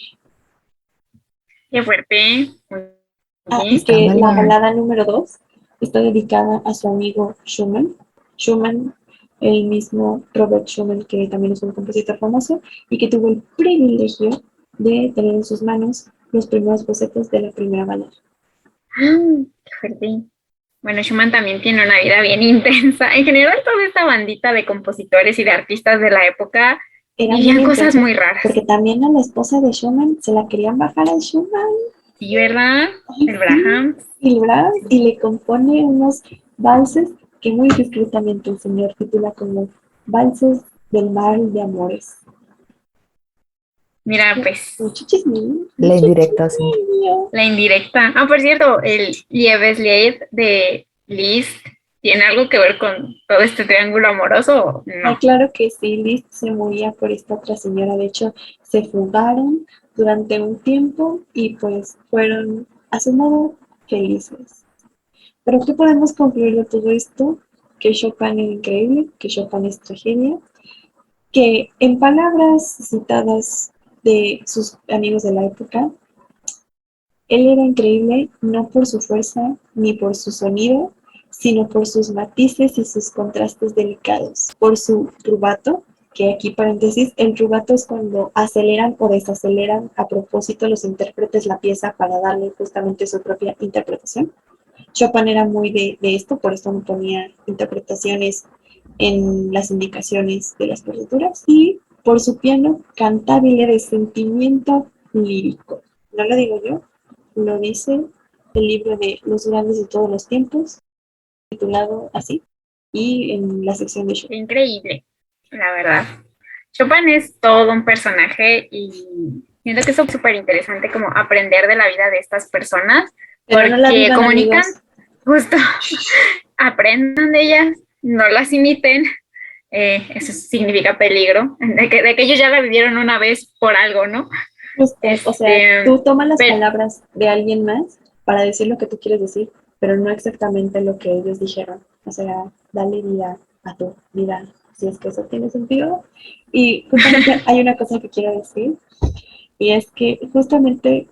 Speaker 1: qué fuerte.
Speaker 4: Y que la balada número 2 está dedicada a su amigo Schumann. Schumann, el mismo Robert Schumann, que también es un compositor famoso y que tuvo el privilegio de tener en sus manos los primeros bocetos de la primera balada.
Speaker 1: Qué fuerte. Bueno, Schumann también tiene una vida bien intensa. En general, toda esta bandita de compositores y de artistas de la época vivían cosas muy raras.
Speaker 4: Porque también a la esposa de Schumann se la querían bajar a Schumann.
Speaker 1: Sí, ¿verdad?
Speaker 4: Ay,
Speaker 1: el Brahms.
Speaker 4: Sí, el Brahms, y le compone unos valses que muy discretamente el señor titula como Valses del Mar de Amores.
Speaker 1: Mira, pues.
Speaker 4: Mucho chisme.
Speaker 3: La indirecta, sí.
Speaker 1: La indirecta. Por cierto, el Liebeslied de Liszt tiene algo que ver con todo este triángulo amoroso. No.
Speaker 4: Claro que sí, Liszt se moría por esta otra señora. De hecho, se fugaron durante un tiempo y pues fueron a su modo felices. Pero ¿qué podemos concluir de todo esto? Que Chopin es increíble, que Chopin es tragedia que en palabras citadas de sus amigos de la época, él era increíble no por su fuerza ni por su sonido, sino por sus matices y sus contrastes delicados, por su rubato, que aquí paréntesis, el rubato es cuando aceleran o desaceleran a propósito los intérpretes la pieza para darle justamente su propia interpretación. Chopin era muy de esto, por eso no ponía interpretaciones en las indicaciones de las partituras, y por su piano cantable de sentimiento lírico. No lo digo yo, lo dice el libro de Los grandes de todos los tiempos, titulado así, y en la sección de Chopin.
Speaker 1: Increíble, la verdad. Chopin es todo un personaje y siento que es súper interesante como aprender de la vida de estas personas,
Speaker 4: Pero no la
Speaker 1: porque
Speaker 4: vivan,
Speaker 1: comunican,
Speaker 4: amigos.
Speaker 1: justo, aprendan de ellas, no las imiten. Eso significa peligro, de que ellos ya la vivieron una vez por algo, ¿no?
Speaker 4: Justo, o sea, tú tomas las palabras de alguien más para decir lo que tú quieres decir, pero no exactamente lo que ellos dijeron. O sea, dale vida a tu vida, si es que eso tiene sentido. Y justamente hay una cosa que quiero decir, y es que justamente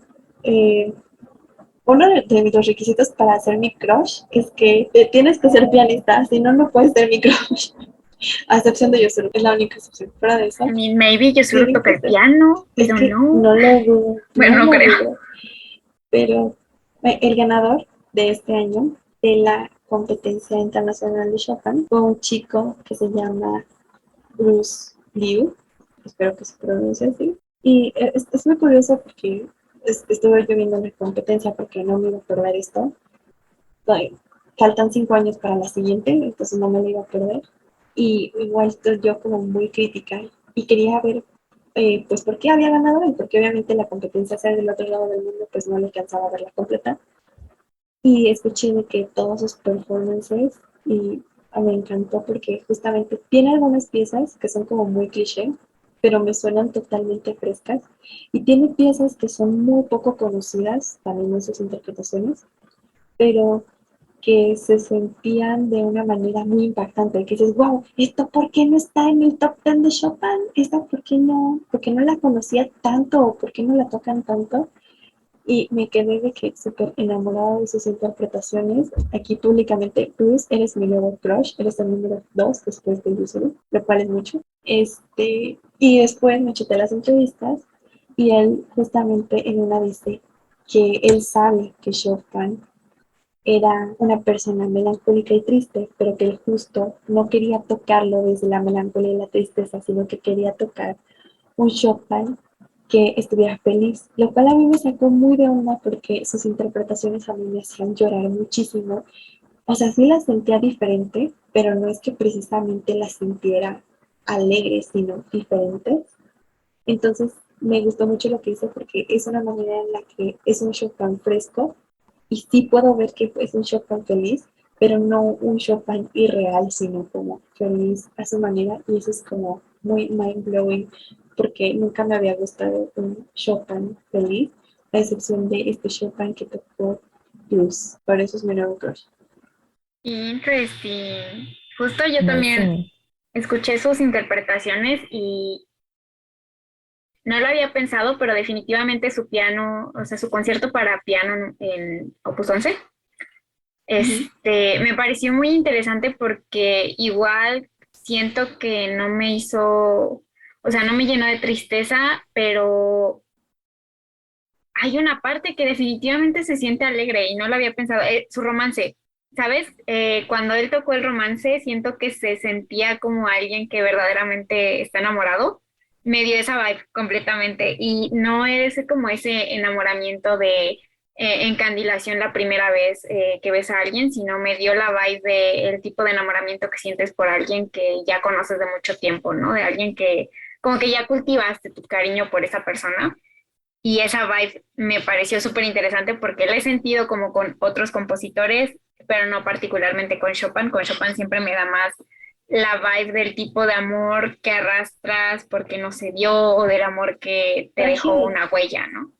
Speaker 4: uno de los requisitos para ser mi crush es que tienes que ser pianista, si no, no puedes ser mi crush. A excepción de Yosuru, es la única excepción. Fuera de eso,
Speaker 1: I mean, maybe Yosuru toca el
Speaker 4: que
Speaker 1: piano,
Speaker 4: es
Speaker 1: pero
Speaker 4: que
Speaker 1: no.
Speaker 4: no lo dudo.
Speaker 1: Bueno, no
Speaker 4: lo
Speaker 1: creo.
Speaker 4: dudo. Pero el ganador de este año de la competencia internacional de Chopin fue un chico que se llama Bruce Liu, espero que se pronuncie así. Y es muy curioso porque estuve yo viendo la competencia porque no me iba a perder esto. Faltan 5 años para la siguiente, entonces no me lo iba a perder. Y igual estoy yo como muy crítica y quería ver pues por qué había ganado y porque obviamente la competencia sea del otro lado del mundo, pues no le alcanzaba a verla completa. Y escuché de que todos sus performances y me encantó porque justamente tiene algunas piezas que son como muy cliché, pero me suenan totalmente frescas. Y tiene piezas que son muy poco conocidas también en sus interpretaciones, pero que se sentían de una manera muy impactante, que dices, wow, ¿esto por qué no está en el top 10 de Chopin? ¿Esta por qué no la conocía tanto o por qué no la tocan tanto? Y me quedé de que súper enamorada de sus interpretaciones. Aquí públicamente, Bruce, eres mi nuevo crush, eres el número 2 después de Yusuru, lo cual es mucho. Y después me chuté las entrevistas y él justamente en una dice que él sabe que Chopin era una persona melancólica y triste, pero que él justo no quería tocarlo desde la melancolía y la tristeza, sino que quería tocar un Chopin que estuviera feliz, lo cual a mí me sacó muy de onda porque sus interpretaciones a mí me hacían llorar muchísimo. O sea, sí las sentía diferente, pero no es que precisamente las sintiera alegres, sino diferentes. Entonces, me gustó mucho lo que hizo porque es una manera en la que es un Chopin fresco y sí puedo ver que es un Chopin feliz, pero no un Chopin irreal, sino como feliz a su manera, y eso es como muy mind blowing porque nunca me había gustado un Chopin feliz, a excepción de este Chopin que tocó Blues. Por eso es mi nuevo crush.
Speaker 1: Interesting. Justo yo
Speaker 3: No,
Speaker 1: también
Speaker 3: sí.
Speaker 1: escuché sus interpretaciones y no lo había pensado, pero definitivamente su piano, o sea, su concierto para piano en Opus 11, me pareció muy interesante porque igual siento que no me hizo, o sea, no me llenó de tristeza, pero hay una parte que definitivamente se siente alegre y no lo había pensado, su romance. ¿Sabes? Cuando él tocó el romance, siento que se sentía como alguien que verdaderamente está enamorado. Me dio esa vibe completamente. Y no es como ese enamoramiento de encandilación la primera vez que ves a alguien, sino me dio la vibe de el tipo de enamoramiento que sientes por alguien que ya conoces de mucho tiempo, ¿no? De alguien que como que ya cultivaste tu cariño por esa persona. Y esa vibe me pareció súper interesante porque la he sentido como con otros compositores, pero no particularmente con Chopin. Con Chopin siempre me da más la vibe del tipo de amor que arrastras porque no se dio o del amor que te dejó una huella, ¿no?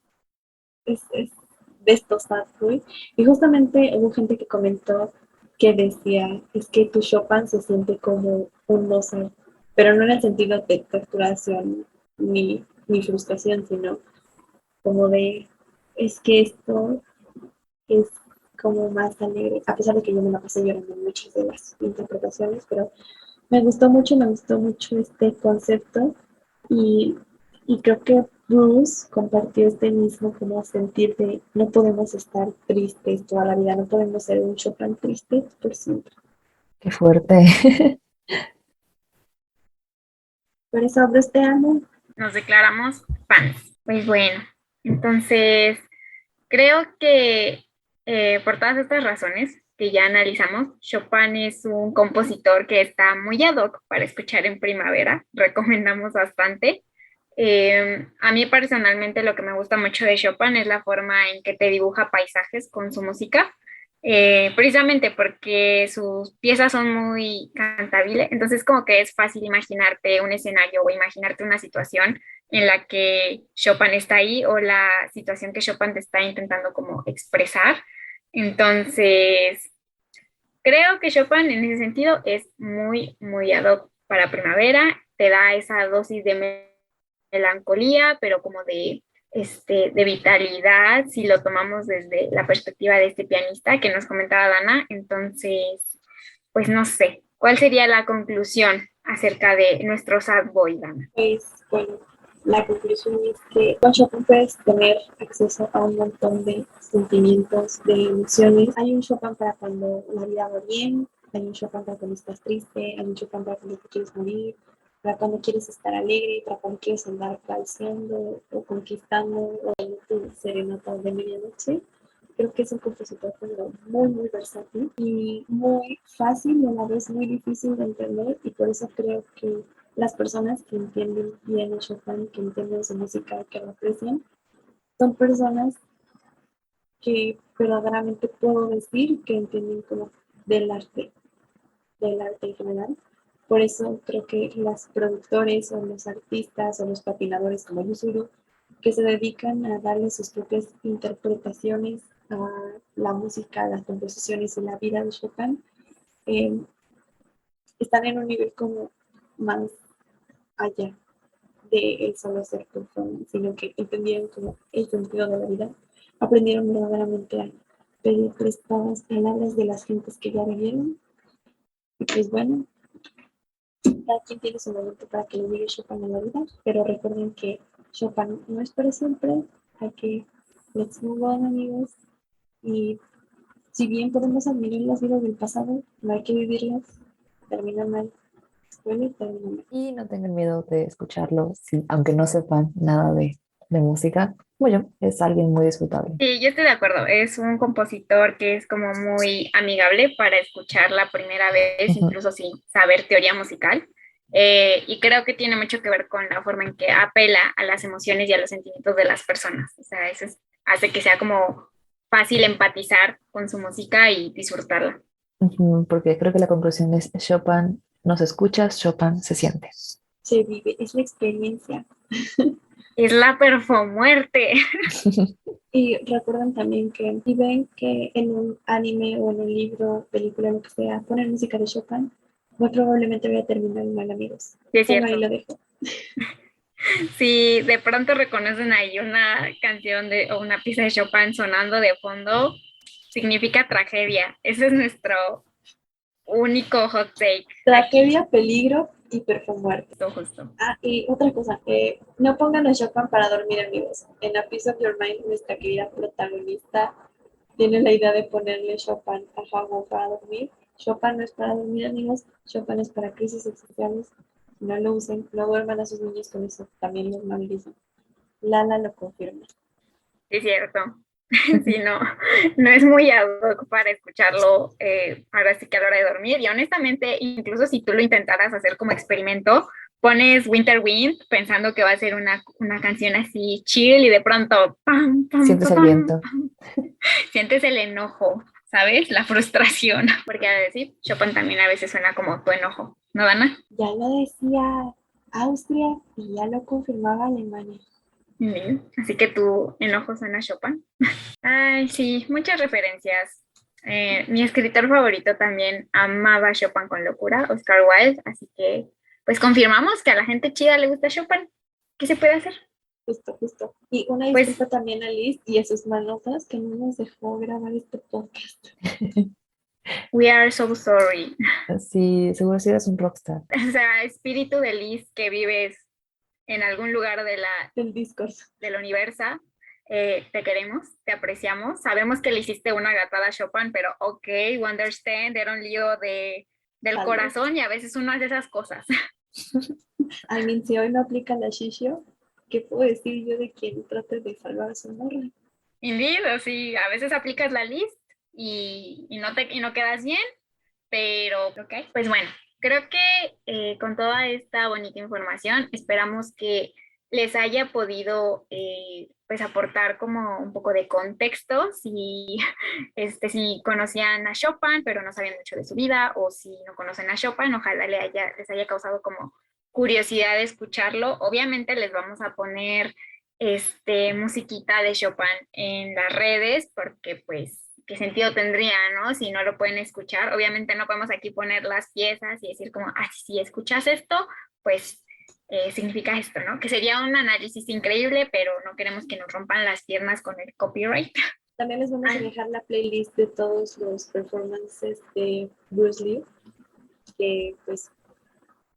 Speaker 4: Es de estos sad boy. Y justamente hubo gente que comentó que decía, es que tu Chopin se siente como un Mozart, pero no en el sentido de torturación ni frustración, sino como de, es que esto es como más alegre, a pesar de que yo me la pasé llorando en muchas de las interpretaciones, pero me gustó mucho este concepto y, y creo que Bruce compartió este mismo como sentir de no podemos estar tristes toda la vida, no podemos ser un Chopin triste por siempre.
Speaker 3: Qué fuerte.
Speaker 4: Por eso, Bruce, te amo.
Speaker 1: Nos declaramos fans. Pues bueno, entonces creo que por todas estas razones que ya analizamos, Chopin es un compositor que está muy ad hoc para escuchar en primavera. Recomendamos bastante. A mí personalmente lo que me gusta mucho de Chopin es la forma en que te dibuja paisajes con su música, precisamente porque sus piezas son muy cantables, entonces como que es fácil imaginarte un escenario o imaginarte una situación en la que Chopin está ahí o la situación que Chopin te está intentando como expresar. Entonces, creo que Chopin en ese sentido es muy, muy ad hoc para primavera, te da esa dosis de melancolía, pero como de vitalidad, si lo tomamos desde la perspectiva de este pianista que nos comentaba Dana. Entonces, pues no sé, ¿cuál sería la conclusión acerca de nuestro sad boy, Dana?
Speaker 4: Pues bueno, la conclusión es que con Chopin puedes tener acceso a un montón de sentimientos, de emociones. Hay un Chopin para cuando la vida va bien, hay un Chopin para cuando estás triste, hay un Chopin para cuando te quieres morir, para cuando quieres estar alegre, para cuando quieres andar calceando o conquistando o dando tu serenata de medianoche. Creo que es un compositor muy, muy versátil y muy fácil y a la vez muy difícil de entender, y por eso creo que las personas que entienden bien a Chopin, que entienden su música, que lo aprecian, son personas que verdaderamente puedo decir que entienden como del arte, del arte en general. Por eso creo que los productores o los artistas o los patinadores como Yusuru, que se dedican a darle sus propias interpretaciones a la música, las composiciones y la vida de Chopin, eh, están en un nivel como más allá de el solo ser performance, sino que entendieron como el sentido de la vida, aprendieron verdaderamente a pedir prestadas palabras de las gentes que ya vivieron. Y pues bueno, cada quien tiene su momento para que le llegue Chopin a la vida, pero recuerden que Chopin no es para siempre, hay que let's move on, amigos, y si bien podemos admirar las vidas del pasado, no hay que vivirlas, termina mal, spoiler, termina mal.
Speaker 3: Y no tengan miedo de escucharlo, aunque no sepan nada de música. Como yo, es alguien muy disfrutable.
Speaker 1: Sí, yo estoy de acuerdo. Es un compositor que es como muy amigable para escuchar la primera vez,
Speaker 3: Ujú.
Speaker 1: incluso sin saber teoría musical. Y creo que tiene mucho que ver con la forma en que apela a las emociones y a los sentimientos de las personas. O sea, hace que sea como fácil empatizar con su música y disfrutarla.
Speaker 3: Ujú, porque creo que la conclusión es Chopin no se escucha, Chopin se siente.
Speaker 4: Se vive, es la experiencia.
Speaker 1: Es la perfomuerte.
Speaker 4: Y recuerden también que si ven que en un anime o en un libro, película, lo que sea, ponen música de Chopin, muy probablemente voy a terminar mal, amigos.
Speaker 1: Sí, es
Speaker 4: Bueno, ahí
Speaker 1: cierto.
Speaker 4: lo dejo.
Speaker 1: Si de pronto reconocen ahí una canción o una pieza de Chopin sonando de fondo, significa tragedia. Ese es nuestro único hot take.
Speaker 4: Tragedia, peligro y perfumuarte.
Speaker 1: Justo, justo.
Speaker 4: Ah, y otra cosa, no pongan a Chopin para dormir, amigos. En A Piece of Your Mind, nuestra querida protagonista tiene la idea de ponerle Chopin a Jabo para dormir. Chopin no es para dormir, amigos. Chopin es para crisis existenciales. No lo usen, no duerman a sus niños con eso. También los maldice. Lala lo confirma.
Speaker 1: Sí, es cierto. Sí, no es muy ad hoc para escucharlo ahora sí que a la hora de dormir. Y honestamente, incluso si tú lo intentaras hacer como experimento, pones Winter Wind pensando que va a ser una canción así chill y de pronto pam, pam,
Speaker 3: Sientes
Speaker 1: pam,
Speaker 3: el
Speaker 1: pam,
Speaker 3: viento.
Speaker 1: pam. Sientes el enojo, ¿sabes? La frustración. Porque a decir, Chopin también a veces suena como tu enojo, ¿no, Dana?
Speaker 4: Ya lo decía Austria y ya lo confirmaba Alemania.
Speaker 1: Así que tu enojo suena a Chopin. Ay, sí, muchas referencias. Mi escritor favorito también amaba a Chopin con locura, Oscar Wilde, así que pues confirmamos que a la gente chida le gusta Chopin. ¿Qué se puede hacer?
Speaker 4: Justo. Y una
Speaker 1: Pues-
Speaker 4: disculpa también a Liz y a sus manotas que no nos dejó grabar este podcast.
Speaker 1: We are so sorry.
Speaker 3: Sí, seguro si eres un rockstar.
Speaker 1: O sea, espíritu de Liz que vives en algún lugar
Speaker 4: Del Discord.
Speaker 1: del universo, te queremos, te apreciamos. Sabemos que le hiciste una gatada a Chopin, pero ok, we understand, era un lío del
Speaker 4: Tal
Speaker 1: corazón y a veces uno hace esas cosas.
Speaker 4: I mean, si hoy no aplica la Shishio, ¿qué puedo decir yo de quien trate de salvar a su morra?
Speaker 1: Indeed, así, a veces aplicas la list y no quedas bien, pero ok, pues bueno, creo que con toda esta bonita información esperamos que les haya podido pues aportar como un poco de contexto si si conocían a Chopin pero no sabían mucho de su vida, o si no conocen a Chopin, ojalá les haya causado como curiosidad de escucharlo. Obviamente les vamos a poner musiquita de Chopin en las redes, porque pues qué sentido tendría, ¿no? Si no lo pueden escuchar. Obviamente no podemos aquí poner las piezas y decir como, si escuchas esto, pues significa esto, ¿no? Que sería un análisis increíble, pero no queremos que nos rompan las piernas con el copyright.
Speaker 4: También les vamos a dejar la playlist de todos los performances de Bruce Lee, que pues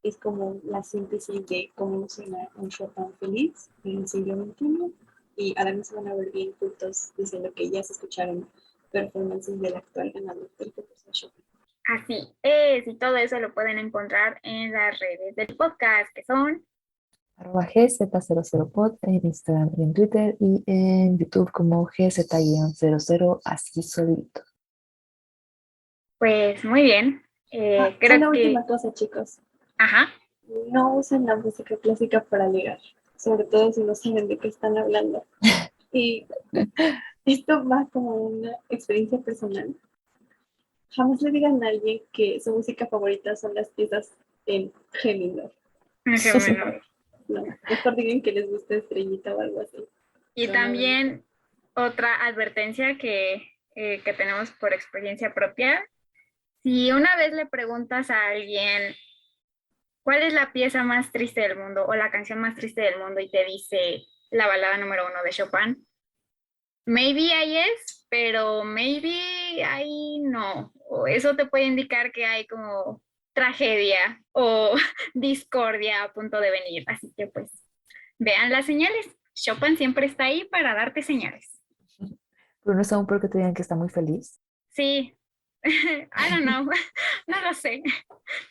Speaker 4: es como la síntesis de cómo suena un Chopin feliz en el siglo XXI. Y además se van a ver bien cultos diciendo que ya se escucharon performances del actual ganador del concurso de Chopin.
Speaker 1: Así es, y todo eso lo pueden encontrar en las redes del podcast, que son
Speaker 3: @GZ00pod en Instagram y en Twitter, y en YouTube como GZ-00, así solito.
Speaker 1: pues muy bien. Creo
Speaker 4: una
Speaker 1: que
Speaker 4: última cosa, chicos.
Speaker 1: ajá.
Speaker 4: No usen la música clásica para ligar, sobre todo si no saben de qué están hablando. Y esto va como una experiencia personal. Jamás le digan a alguien que su música favorita son las piezas en G menor. No, mejor digan que les gusta Estrellita o algo así.
Speaker 1: Y
Speaker 4: Pero
Speaker 1: también otra advertencia que tenemos por experiencia propia: si una vez le preguntas a alguien cuál es la pieza más triste del mundo o la canción más triste del mundo y te dice la balada número 1 de Chopin, maybe ahí es, pero maybe ahí no. O eso te puede indicar que hay como tragedia o discordia a punto de venir. Así que pues vean las señales. Chopin siempre está ahí para darte señales.
Speaker 3: Pero no es aún porque te digan que está muy feliz.
Speaker 1: Sí, I don't know, no lo sé.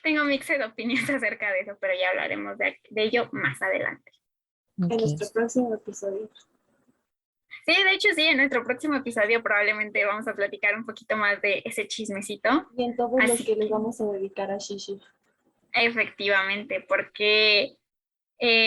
Speaker 1: Tengo mixed opiniones acerca de eso, pero ya hablaremos de ello más adelante.
Speaker 4: en
Speaker 3: Ok.
Speaker 4: nuestro próximo episodio.
Speaker 1: Sí, de hecho sí, en nuestro próximo episodio probablemente vamos a platicar un poquito más de ese chismecito.
Speaker 4: Y en todos los
Speaker 1: Así
Speaker 4: que les vamos a dedicar a Shishi.
Speaker 1: Efectivamente, porque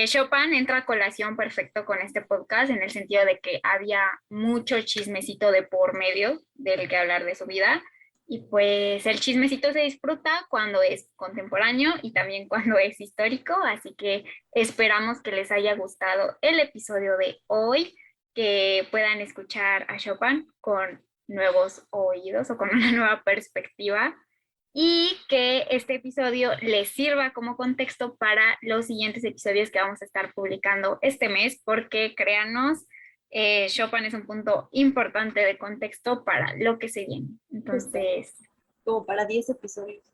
Speaker 1: Chopin entra a colación perfecto con este podcast, en el sentido de que había mucho chismecito de por medio del que hablar de su vida, y pues el chismecito se disfruta cuando es contemporáneo y también cuando es histórico, así que esperamos que les haya gustado el episodio de hoy, que puedan escuchar a Chopin con nuevos oídos o con una nueva perspectiva, y que este episodio les sirva como contexto para los siguientes episodios que vamos a estar publicando este mes, porque créanos, Chopin es un punto importante de contexto para lo que se viene. Entonces,
Speaker 4: Como para 10 episodios.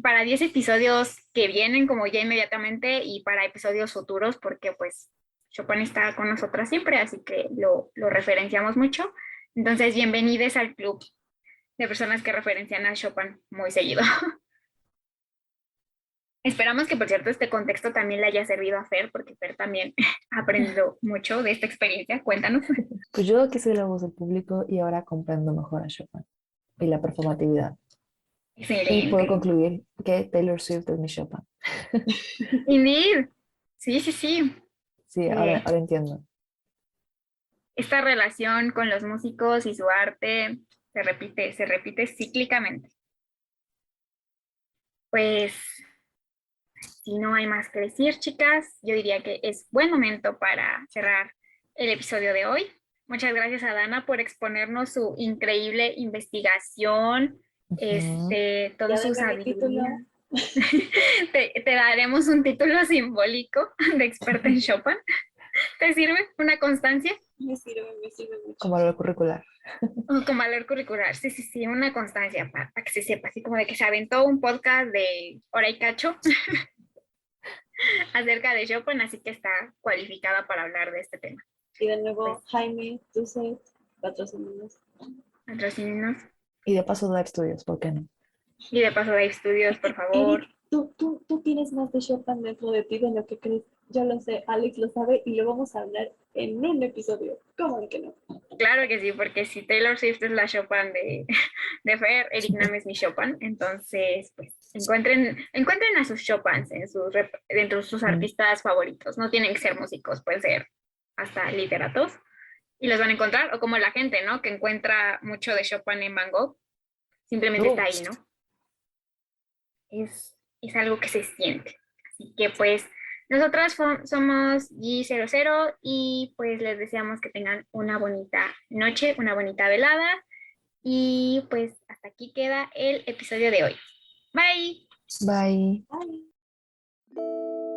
Speaker 1: para 10 episodios que vienen como ya inmediatamente, y para episodios futuros, porque pues Chopin está con nosotras siempre, así que lo referenciamos mucho. Entonces, bienvenidos al club de personas que referencian a Chopin muy seguido. Esperamos que, por cierto, este contexto también le haya servido a Fer, porque Fer también ha aprendido mucho de esta experiencia. Cuéntanos.
Speaker 3: Pues yo aquí soy la voz del público y ahora comprendo mejor a Chopin y la performatividad. Y puedo
Speaker 1: Excelente.
Speaker 3: concluir que Taylor Swift es mi Chopin.
Speaker 1: Indeed. Sí, sí, sí.
Speaker 3: Sí, ahora entiendo.
Speaker 1: Esta relación con los músicos y su arte se repite cíclicamente. Pues, si no hay más que decir, chicas, yo diría que es buen momento para cerrar el episodio de hoy. Muchas gracias a Dana por exponernos su increíble investigación, toda su
Speaker 4: Ya denme mi título.
Speaker 1: sabiduría. Te daremos un título simbólico de experta en Chopin. ¿Te sirve una constancia?
Speaker 4: Me sirve mucho.
Speaker 3: Como lo curricular.
Speaker 1: Con valor curricular, sí, una constancia para que se sepa, así como de que se aventó un podcast de hora y cacho acerca de Chopin, así que está cualificada para hablar de este tema.
Speaker 4: Y de nuevo,
Speaker 1: Pues,
Speaker 4: Jaime, Tuset, patrocínanos.
Speaker 1: patrocínenos.
Speaker 3: Y de paso Live Studios, ¿por qué no?
Speaker 1: Y de paso, Dave Studios, por favor.
Speaker 4: Eric, tú tienes más de Chopin dentro de ti de lo que crees. Yo lo sé, Alex lo sabe y lo vamos a hablar en un episodio. ¿Cómo de que no?
Speaker 1: Claro que sí, porque si Taylor Swift es la Chopin de Fer, Eric Nam es mi Chopin. Entonces, pues, encuentren a sus Chopins dentro de sus artistas favoritos. No tienen que ser músicos, pueden ser hasta literatos. Y los van a encontrar, o como la gente, ¿no? Que encuentra mucho de Chopin en Van Gogh. Simplemente está ahí, ¿no? Es algo que se siente. Así que pues nosotras somos G00 y pues les deseamos que tengan una bonita noche, una bonita velada y pues hasta aquí queda el episodio de hoy. Bye.
Speaker 3: Bye.
Speaker 4: Bye.